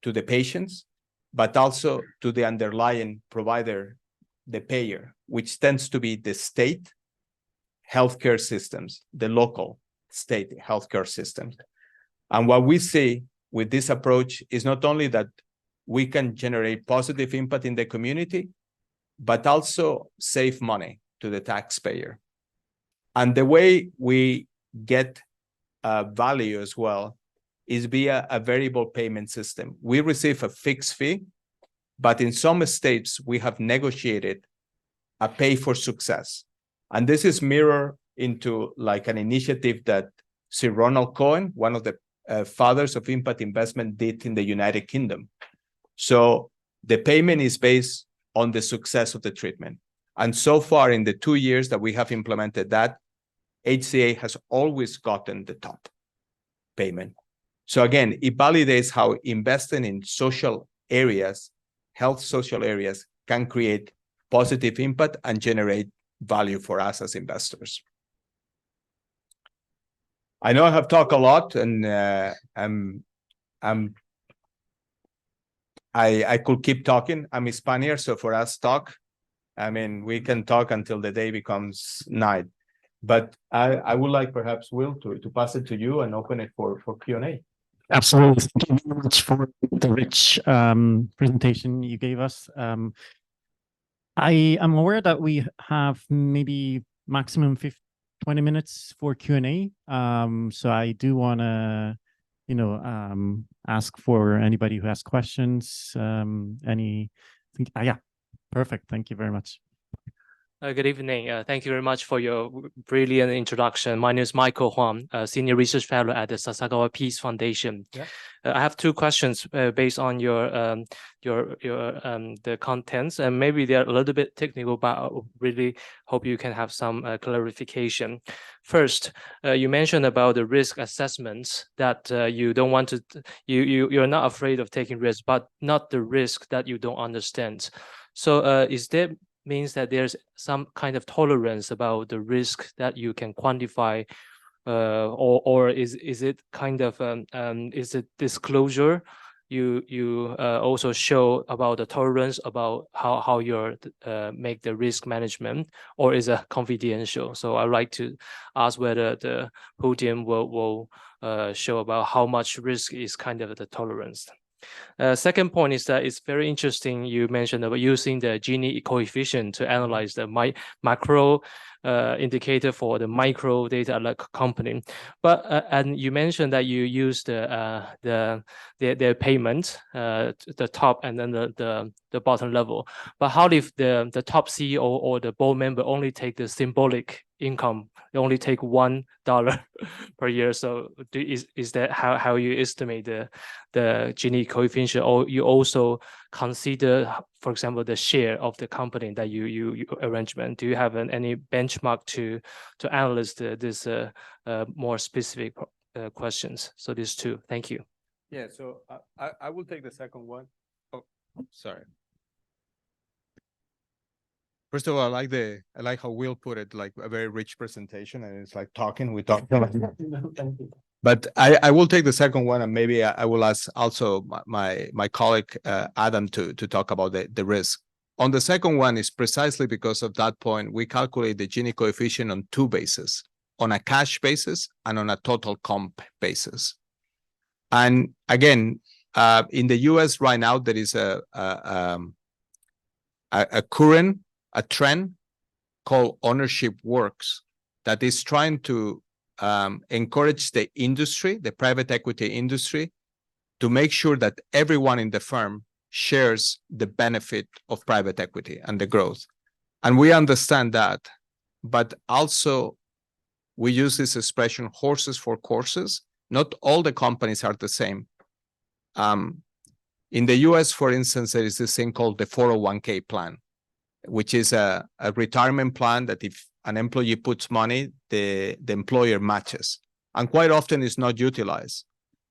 C: to the patients, but also to the underlying provider, the payer, which tends to be the state healthcare systems, the local state healthcare systems. And what we see with this approach is not only that we can generate positive impact in the community, but also save money to the taxpayer. And the way we get value as well is via a variable payment system. We receive a fixed fee, but in some states, we have negotiated a pay for success. And this is mirrored into like an initiative that Sir Ronald Cohen, one of the fathers of impact investment, did in the United Kingdom. So the payment is based on the success of the treatment. And so far in the 2 years that we have implemented that, HCA has always gotten the top payment. So again, it validates how investing in social areas, health social areas, can create positive impact and generate value for us as investors. I know I have talked a lot, and I could keep talking. I'm a Spaniard, so for us talk, I mean, we can talk until the day becomes night. But I would like perhaps, Will, to pass it to you and open it for Q&A.
B: Absolutely. Thank you very much for the rich presentation you gave us. I am aware that we have maybe maximum 20 minutes for Q&A. So I do want to, ask for anybody who has questions. Yeah, perfect. Thank you very much.
D: Good evening. Thank you very much for your brilliant introduction. My name is Michael Huang, Senior Research Fellow at the Sasagawa Peace Foundation. Yeah. I have 2 questions based on your the contents, and maybe they're a little bit technical, but I really hope you can have some clarification. First, you mentioned about the risk assessments that you don't want to, you're not afraid of taking risk, but not the risk that you don't understand. So is there means that there's some kind of tolerance about the risk that you can quantify, or is it kind of is it disclosure you also show about the tolerance about how you make the risk management, or is it confidential? So I'd like to ask whether the podium will show about how much risk is kind of the tolerance. Second point is that it's very interesting. You mentioned about using the Gini coefficient to analyze the macro indicator for the micro data like company. But and you mentioned that you use the payment, the top and then the bottom level. But how if the top CEO or the board member only take the symbolic income. You only take $1 per year. So is that how you estimate the Gini coefficient, or you also consider, for example, the share of the company that you arrangement? Do you have any benchmark to analyze this more specific questions? So these two. Thank you.
C: Yeah, so I will take the second one. Oh, sorry. First of all, I like how Will put it, like a very rich presentation, and it's like we talk. But I will take the second one, and maybe I will ask also my colleague Adam to talk about the risk. On the second one is precisely because of that point, we calculate the Gini coefficient on two bases, on a cash basis and on a total comp basis. And again, in the US right now, there is a trend called Ownership Works that is trying to encourage the industry, the private equity industry, to make sure that everyone in the firm shares the benefit of private equity and the growth. And we understand that, but also we use this expression, horses for courses. Not all the companies are the same. In the US, for instance, there is this thing called the 401k plan, which is a retirement plan that if an employee puts money, the employer matches. And quite often it's not utilized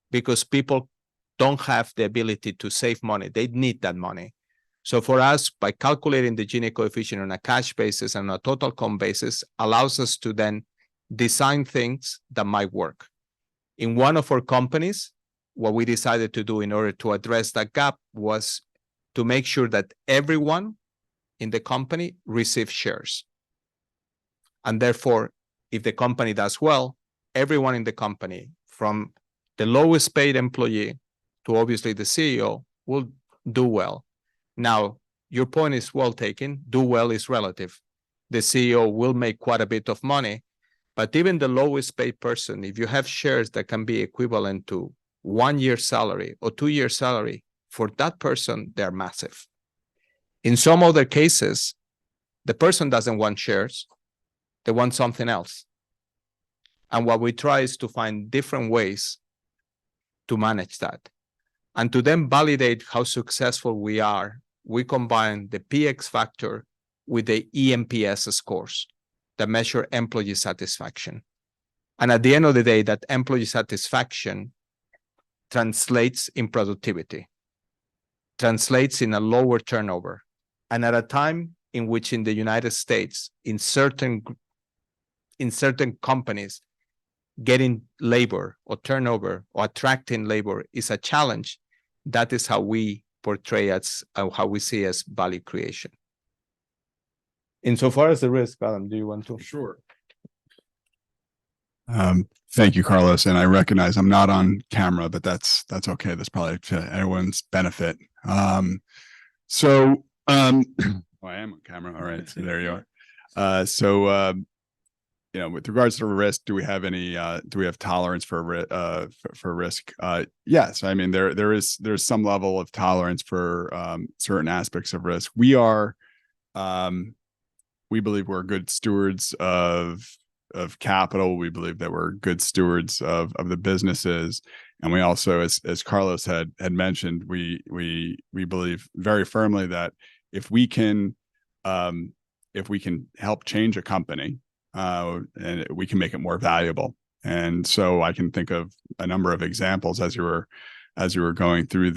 C: because people don't have the ability to save money. They need that money. So for us, by calculating the Gini coefficient on a cash basis and on a total comp basis, allows us to then design things that might work. In one of our companies, what we decided to do in order to address that gap was to make sure that everyone in the company receives shares. And therefore, if the company does well, everyone in the company, from the lowest paid employee to obviously the CEO, will do well. Now, your point is well taken. Do well is relative. The CEO will make quite a bit of money, but even the lowest paid person, if you have shares that can be equivalent to 1 year's salary or 2 years' salary, for that person, they're massive. In some other cases, the person doesn't want shares. They want something else. And what we try is to find different ways to manage that. And to then validate how successful we are, we combine the PX factor with the EMPS scores that measure employee satisfaction. And at the end of the day, that employee satisfaction translates in productivity, translates in a lower turnover. And at a time in which in the United States, in certain companies, getting labor or turnover or attracting labor is a challenge, that is how we portray as how we see as value creation. Insofar as the risk, Adam, do you want to?
E: Sure. Thank you, Carlos. And I recognize I'm not on camera, but that's okay. That's probably to everyone's benefit. I am on camera. All right. So there you are. With regards to risk, do we have tolerance for risk? Yes. I mean, there's some level of tolerance for certain aspects of risk. We believe we're good stewards of capital. We believe that we're good stewards of the businesses. And we also, as Carlos had mentioned, we believe very firmly that if we can help change a company, and we can make it more valuable. And so I can think of a number of examples as you were going through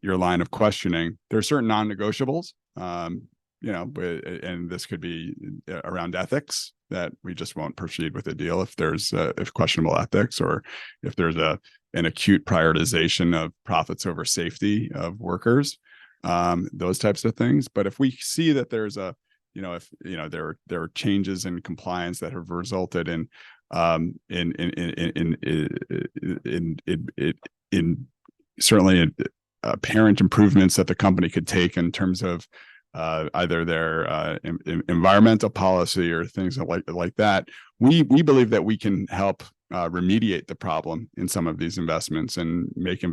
E: your line of questioning. There are certain non-negotiables, and this could be around ethics, that we just won't proceed with a deal if there's questionable ethics, or if there's an acute prioritization of profits over safety of workers, those types of things. But if we see that there's there are changes in compliance that have resulted in certainly apparent improvements that the company could take in terms of either their environmental policy or things like that, we believe that we can help remediate the problem in some of these investments and make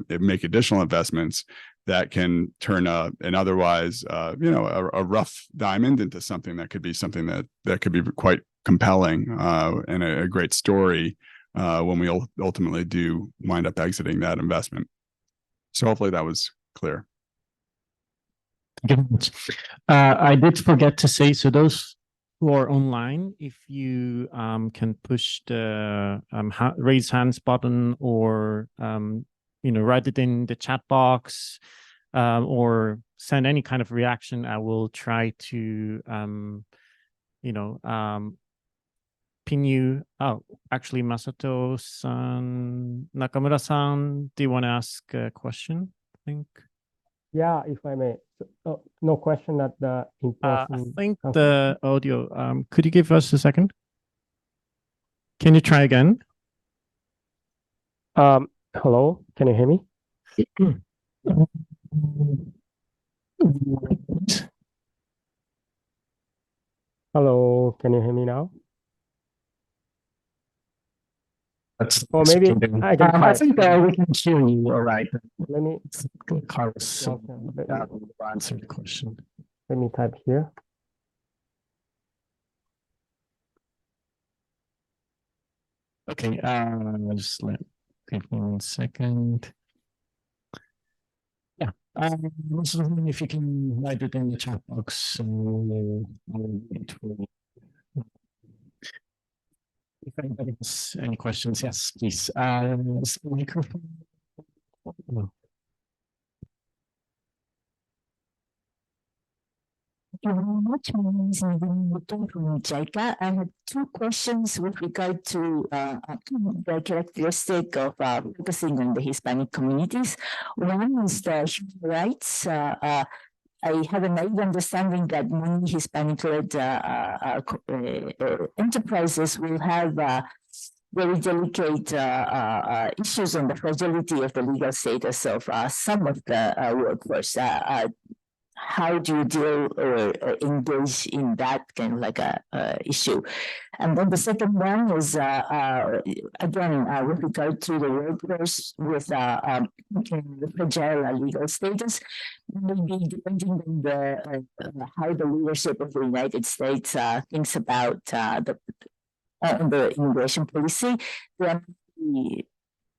E: additional investments that can turn an otherwise a rough diamond into something that could be compelling and a great story when we ultimately do wind up exiting that investment. So hopefully that was clear.
B: Thank you very much. I did forget to say, so those who are online, if you can push the raise hands button, or write it in the chat box, or send any kind of reaction, I will try to pin you. Oh, actually, Masato-san, Nakamura-san, do you want to ask a question? I think.
F: Yeah, if I may. No question at the
B: I think the audio, could you give us a second? Can you try again?
F: Hello, can you hear me? Hello, can you hear me now? Or maybe I can try.
B: I think we can hear you all right.
F: Let me
B: Carlos, answer the question.
F: let me type here.
B: Okay, just give me 1 second. Yeah, I was wondering if you can write it in the chat box. I'll wait for you. If anybody has any questions, yes, please. Microphone. No.
G: Thank you very much. My name is Nagini from JICA. I have two questions with regard to the characteristic of focusing on the Hispanic communities. One is the human rights. I have a naive understanding that many Hispanic-led enterprises will have very delicate issues on the fragility of the legal status of some of the workforce. How do you deal or engage in that kind of like a issue? And then the second one is again with regard to the workforce with fragile legal status, maybe depending on the how the leadership of the United States thinks about the immigration policy, there may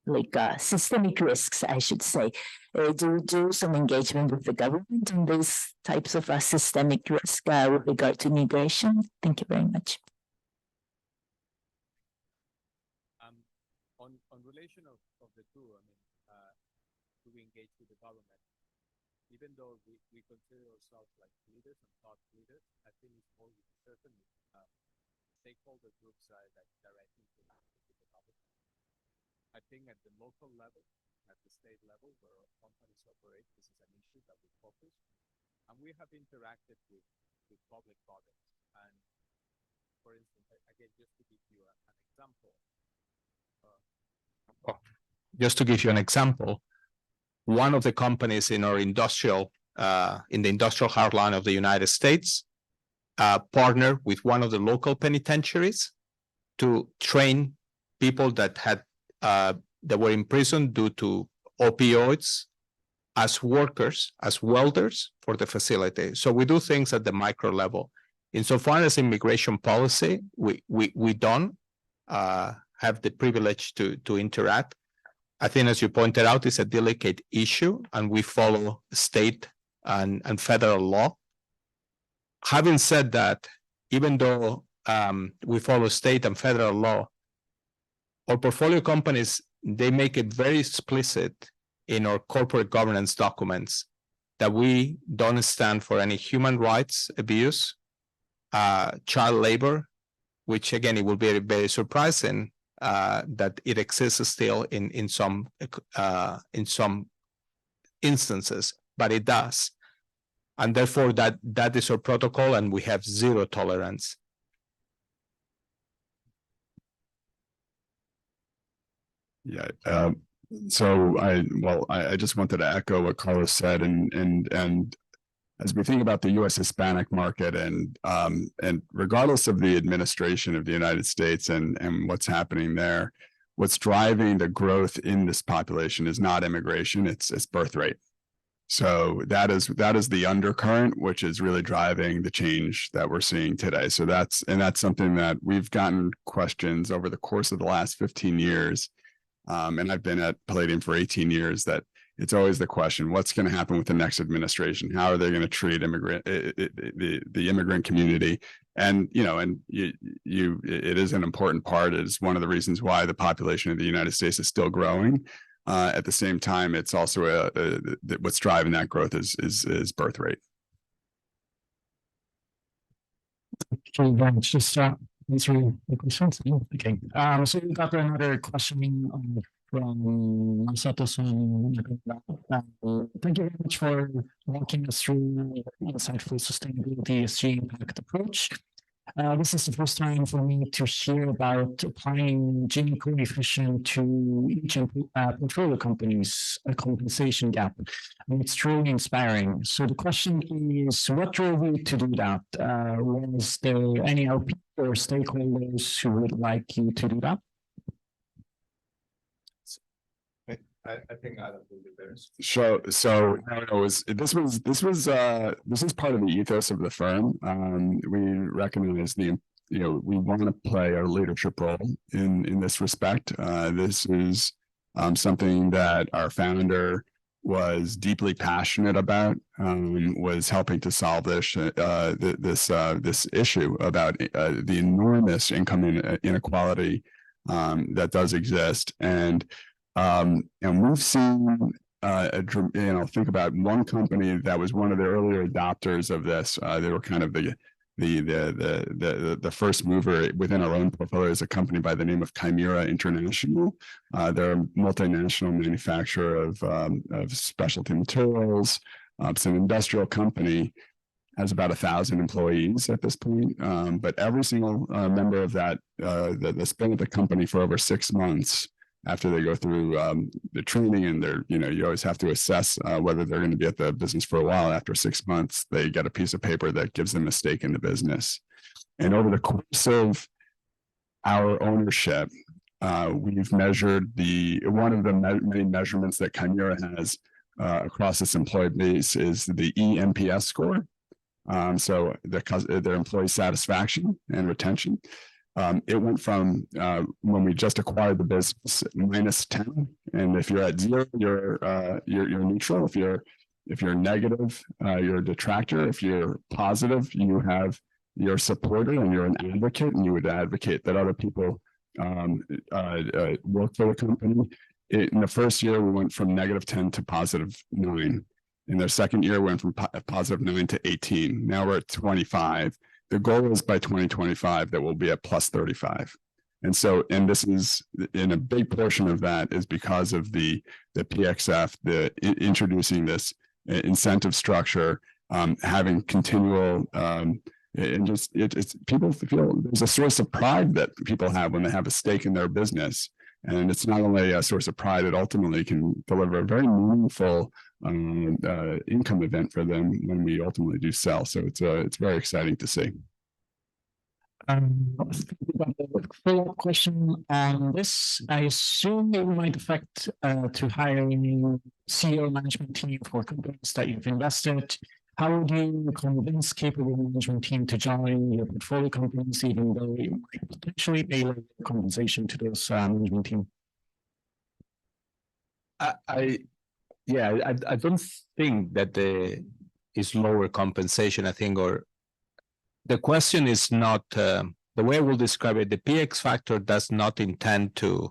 G: be systemic risks, I should say. Do some engagement with the government on these types of systemic risk with regard to immigration? Thank you very much.
C: On relation of the two, I mean, do we engage with the government? Even though we consider ourselves like leaders and thought leaders, I think it's more certainly stakeholder groups that directly interact with the government. I think at the local level, at the state level, where our companies operate, this is an issue that we focus. And we have interacted with public bodies. And for instance, again, just to give you an example, one of the companies in our industrial, in the industrial heartland of the United States, partnered with one of the local penitentiaries to train people that had that were in prison due to opioids as workers, as welders for the facility. So we do things at the micro level. Insofar as immigration policy, we don't have the privilege to interact. I think, as you pointed out, it's a delicate issue, and we follow state and federal law. Having said that, even though we follow state and federal law, our portfolio companies, they make it very explicit in our corporate governance documents that we don't stand for any human rights abuse, child labor, which again, it will be very surprising that it exists still in some instances, but it does. And therefore that is our protocol, and we have zero tolerance.
E: Yeah. So I just wanted to echo what Carlos said, and as we think about the U.S. Hispanic market, and regardless of the administration of the United States and what's happening there, what's driving the growth in this population is not immigration; it's birth rate. So that is the undercurrent, which is really driving the change that we're seeing today. So that's something that we've gotten questions over the course of the last 15 years. And I've been at Palladium for 18 years, that it's always the question, what's going to happen with the next administration? How are they going to treat the immigrant community? And, it is an important part. It is one of the reasons why the population of the United States is still growing. At the same time, it's also what's driving that growth is birth rate.
H: Okay, very much. Just answering the questions. Okay. So we got another question from Masato-san. Thank you very much for walking us through the insightful sustainability ESG impact approach. This is the first time for me to hear about applying Gini coefficient to each portfolio company's compensation gap. And it's truly inspiring. So the question is, what drove you to do that? Was there any LP or stakeholders who would like you to do that?
C: I think Adam will be better.
E: So this is part of the ethos of the firm. We recognize we want to play our leadership role in this respect. This is something that our founder was deeply passionate about, was helping to solve this issue about the enormous income inequality that does exist. And we've seen, think about one company that was one of the earlier adopters of this. They were kind of the first mover within our own portfolio, is a company by the name of Chimera International. They're a multinational manufacturer of specialty materials. It's an industrial company, has about 1,000 employees at this point. But every single member of that's been at the company for over 6 months. After they go through the training, and you always have to assess whether they're going to be at the business for a while. After 6 months, they get a piece of paper that gives them a stake in the business. And over the course of our ownership, we've measured one of the many measurements that Chimera has across its employee base is the eNPS score. So their employee satisfaction and retention. It went from when we just acquired the business -10, and if you're at 0, you're neutral. If you're negative, you're a detractor. If you're positive, you're a supporter and you're an advocate, and you would advocate that other people work for the company. In the first year, we went from -10 to +9. In the second year, we went from +9 to 18. Now we're at 25. The goal is by 2025 that we'll be at +35. And this is, in a big portion of that is because of the PXF, introducing this incentive structure, having continual, and just people feel there's a source of pride that people have when they have a stake in their business. And it's not only a source of pride, it ultimately can deliver a very meaningful income event for them when we ultimately do sell. So it's very exciting to see.
H: Follow-up question on this. I assume it might affect to hiring CEO management team for companies that you've invested. How would you convince capable management team to join your portfolio companies, even though you might potentially pay lower compensation to those management team?
C: I don't think that is lower compensation. I think, or the question is not the way I will describe it. The PX factor does not intend to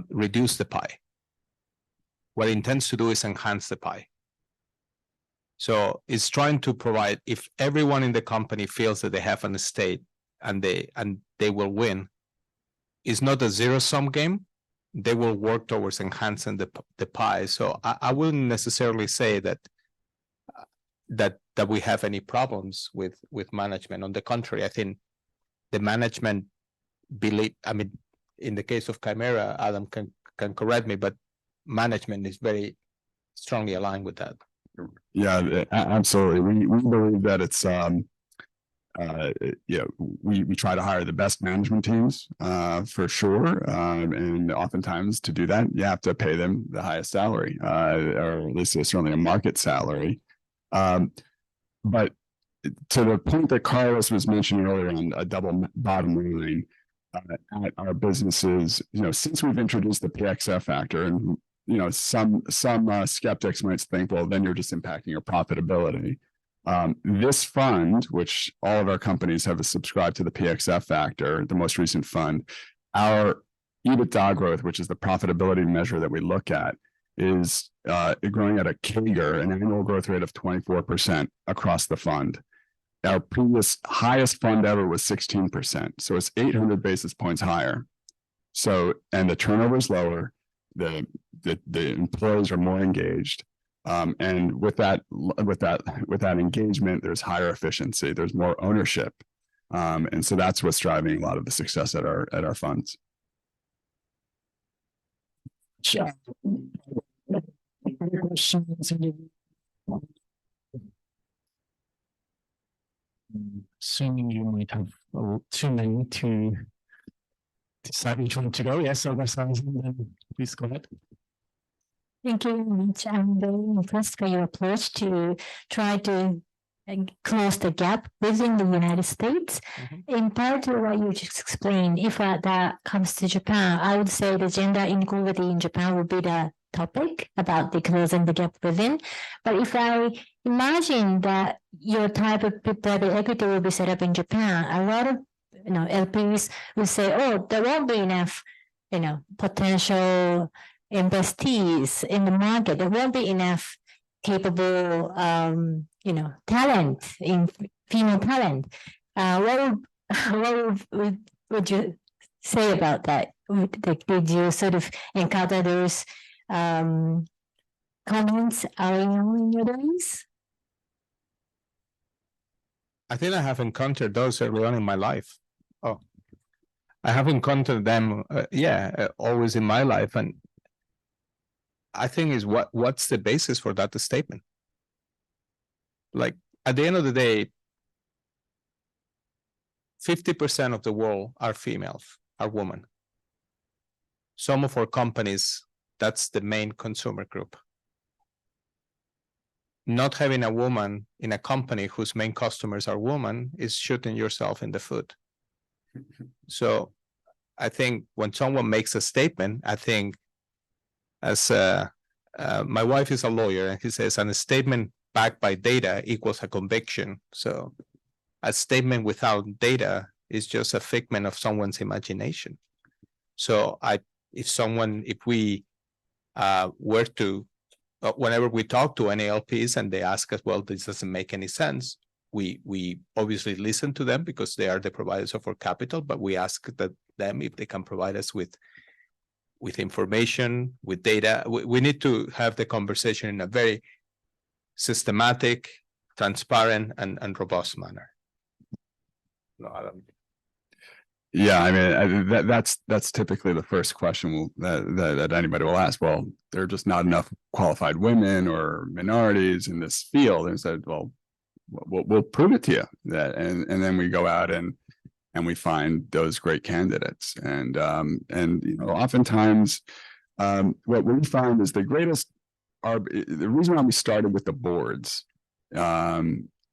C: reduce the pie. What it intends to do is enhance the pie. So it's trying to provide, if everyone in the company feels that they have an estate and they will win, it's not a zero-sum game. They will work towards enhancing the pie. So I wouldn't necessarily say that we have any problems with management. On the contrary, I think the management believe, in the case of Chimera, Adam can correct me, but management is very strongly aligned with that.
E: Yeah, absolutely. We believe that it's we try to hire the best management teams for sure. And oftentimes to do that, you have to pay them the highest salary, or at least certainly a market salary. But to the point that Carlos was mentioning earlier on a double bottom line at our businesses, since we've introduced the PXF factor, and some skeptics might think, well, then you're just impacting your profitability. This fund, which all of our companies have subscribed to the PXF factor, the most recent fund, our EBITDA growth, which is the profitability measure that we look at, is growing at a CAGR, an annual growth rate of 24% across the fund. Our previous highest fund ever was 16%. So it's 800 basis points higher. So, and the turnover is lower. The employees are more engaged. And with that engagement, there's higher efficiency, there's more ownership. And so that's what's driving a lot of the success at our funds.
H: Assuming you might have too many to decide which one to go. Yes, please go ahead.
G: Thank you very much. I'm very impressed by your approach to try to close the gap within the United States. In part of what you just explained, if that comes to Japan, I would say the gender inequality in Japan would be the topic about the closing the gap within. But if I imagine that your type of private equity will be set up in Japan, a lot of LPs will say, oh, there won't be enough potential investees in the market. There won't be enough capable talent, in female talent. What would you say about that? Did you sort of encounter those comments early on in your days?
C: I think I have encountered those early on in my life. Oh, I have encountered them, always in my life. And I think is what's the basis for that statement? Like, at the end of the day, 50% of the world are females, are women. Some of our companies, that's the main consumer group. Not having a woman in a company whose main customers are women is shooting yourself in the foot. So I think when someone makes a statement, I think as my wife is a lawyer, and he says, and a statement backed by data equals a conviction. So a statement without data is just a figment of someone's imagination. So if we were to, whenever we talk to any LPs and they ask us, well, this doesn't make any sense, we obviously listen to them because they are the providers of our capital, but we ask them if they can provide us with information, with data. We need to have the conversation in a very systematic, transparent, and robust manner. No, Adam.
E: Yeah, I mean, that's typically the first question that anybody will ask. Well, there are just not enough qualified women or minorities in this field. And said, well, we'll prove it to you. And then we go out and we find those great candidates. And oftentimes, what we find is the reason why we started with the boards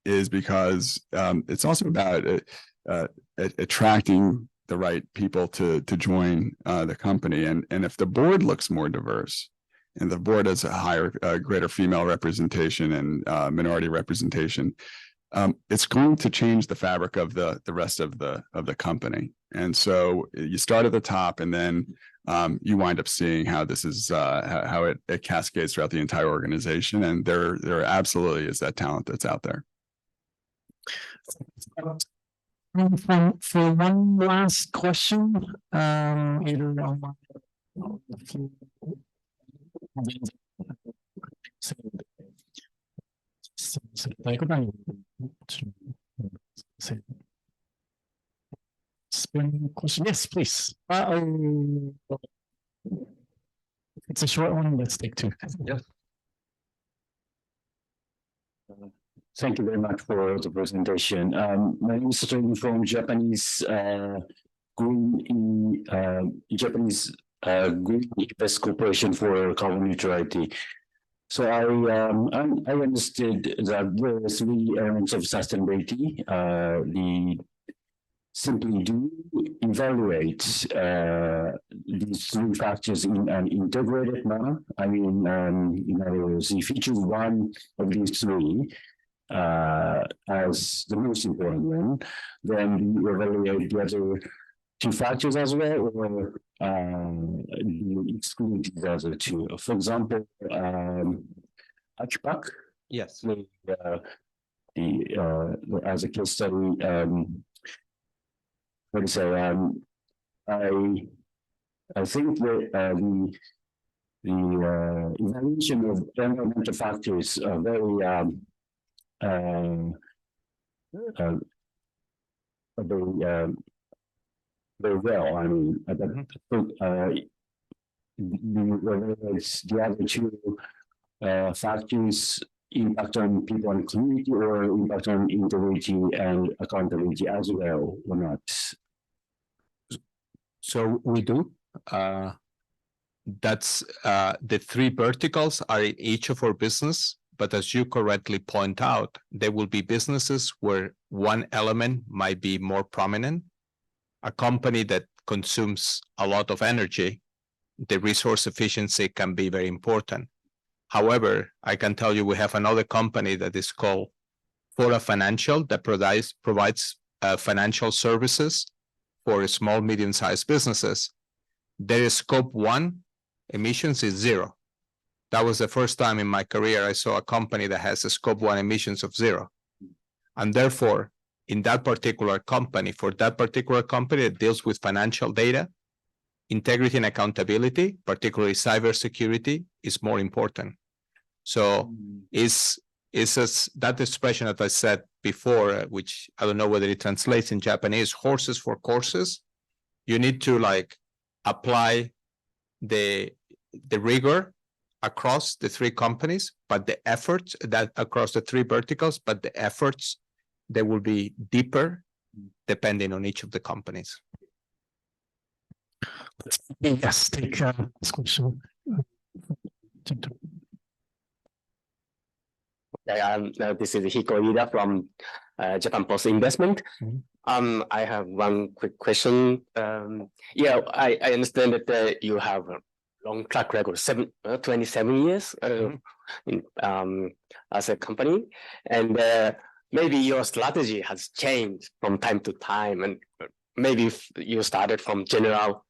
E: is because it's also about attracting the right people to join the company. And if the board looks more diverse, and the board has a greater female representation and minority representation, it's going to change the fabric of the rest of the company. And so you start at the top, and then you wind up seeing how this is how it cascades throughout the entire organization. And there absolutely is that talent that's out there.
H: For one last question, either on question. Yes, please. It's a short one. Let's take two.
I: Yes.
H: Thank you very much for the presentation. My name is Satoru from Japanese Green Invest Corporation for Carbon Neutrality. So I understood that there are three elements of sustainability. Simply do evaluate these three factors in an integrated manner. I mean, in other words, if you choose one of these three as the most important one, then you evaluate the other two factors as well, or you exclude the other two. For example, ACPAC.
C: Yes.
H: As a case study, let me say, I think that the evaluation of environmental factors are very very well. I mean, the other two factors impact on people and community, or impact on integrity and accountability as well, or not?
C: So we do. That's the three verticals are in each of our business, but as you correctly point out, there will be businesses where one element might be more prominent. A company that consumes a lot of energy, the resource efficiency can be very important. However, I can tell you we have another company that is called Fora Financial that provides financial services for small, medium-sized businesses. Their scope 1 emissions is 0. That was the first time in my career I saw a company that has a scope 1 emissions of 0. And therefore, in that particular company, for that particular company that deals with financial data, integrity and accountability, particularly cybersecurity, is more important. So that expression that I said before, which I don't know whether it translates in Japanese, horses for courses. You need to apply the rigor across the three companies, but the efforts that across the three verticals, but the efforts, they will be deeper depending on each of the companies.
H: Yes, take this question.
I: This is Hiko Ida from Japan Post Investment. I have one quick question. I understand that you have a long track record, 27 years as a company, and maybe your strategy has changed from time to time, and maybe if you started from general,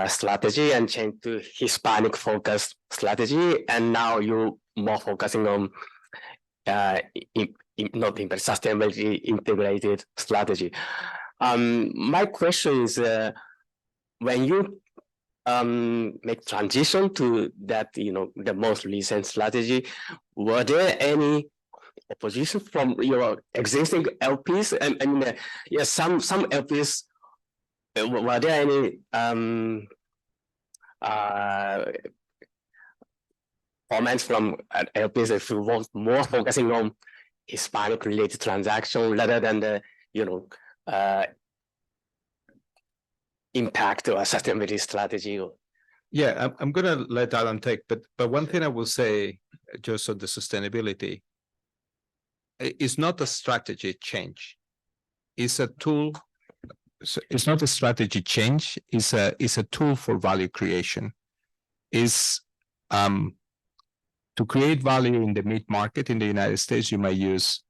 I: strategy and changed to Hispanic focused strategy, and now you're more focusing on sustainability integrated strategy. My question is, when you make transition to that, the most recent strategy, were there any opposition from your existing LPs? And some LPs, were there any comments from LPs if you want more focusing on Hispanic related transaction rather than the impact or sustainability strategy?
C: Yeah, I'm gonna let Alan take, but one thing I will say just on the sustainability, it's not a strategy change. It's a tool. It's not a strategy change. It's a tool for value creation. Is to create value in the mid-market in the United States, you might use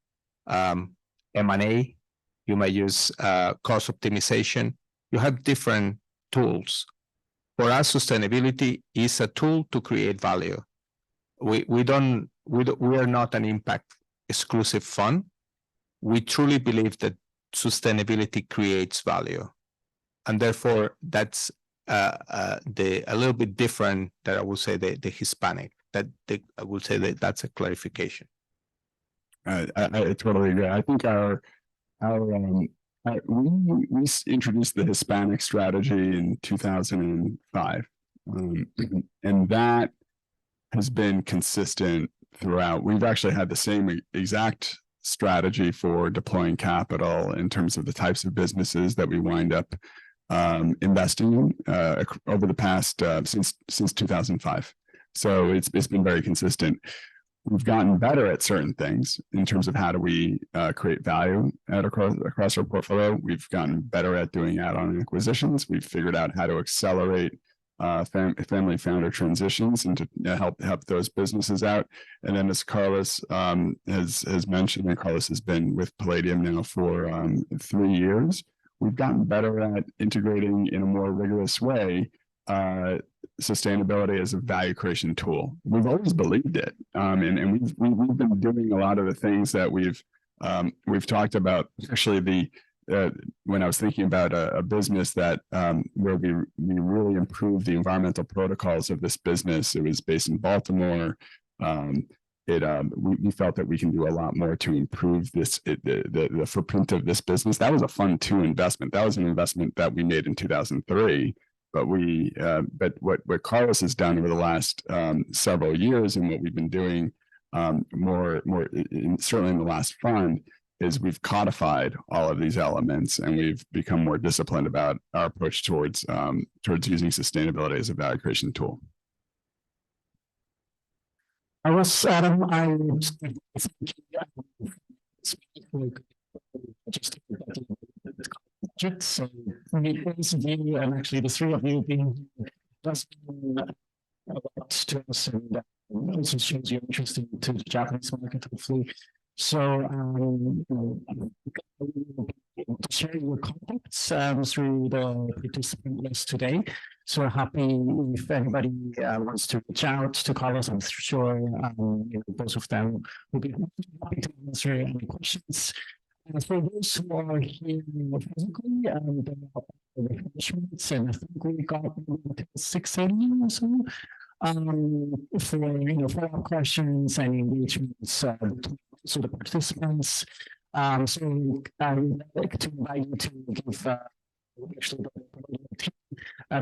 C: M&A, you might use cost optimization. You have different tools. For us, sustainability is a tool to create value. We are not an impact exclusive fund. We truly believe that sustainability creates value, and therefore that's a little bit different that I would say the Hispanic. I would say that that's a clarification.
E: I totally agree. I think we introduced the Hispanic strategy in 2005, and that has been consistent throughout. We've actually had the same exact strategy for deploying capital in terms of the types of businesses that we wind up investing in over the past since 2005. So it's been very consistent. We've gotten better at certain things in terms of how do we create value across our portfolio. We've gotten better at doing add-on acquisitions. We've figured out how to accelerate family founder transitions and to help those businesses out. And then, as Carlos has mentioned, and Carlos has been with Palladium now for 3 years, we've gotten better at integrating in a more rigorous way sustainability as a value creation tool. We've always believed it, and we've been doing a lot of the things that we've talked about. Actually, when I was thinking about a business that where we really improved the environmental protocols of this business, it was based in Baltimore. We felt that we can do a lot more to improve the footprint of this business. That was a Fund 2 investment. That was an investment that we made in 2003. But what Carlos has done over the last several years, and what we've been doing certainly in the last fund, is we've codified all of these elements, and we've become more disciplined about our approach towards using sustainability as a value creation tool.
H: Adam, I just so both of you, and actually the three of you being does a lot to us, and also shows your interest in the Japanese market, hopefully. So to share your contacts through the participant list today. So happy if anybody wants to reach out to Carlos. I'm sure both of them will be happy to answer any questions. For those who are here physically, there are refreshments, and I think we got until 6:30 or so. For follow-up questions and engagements so the participants. So I would like to invite you to give actually the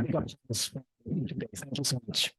H: big up today. Thank you so much.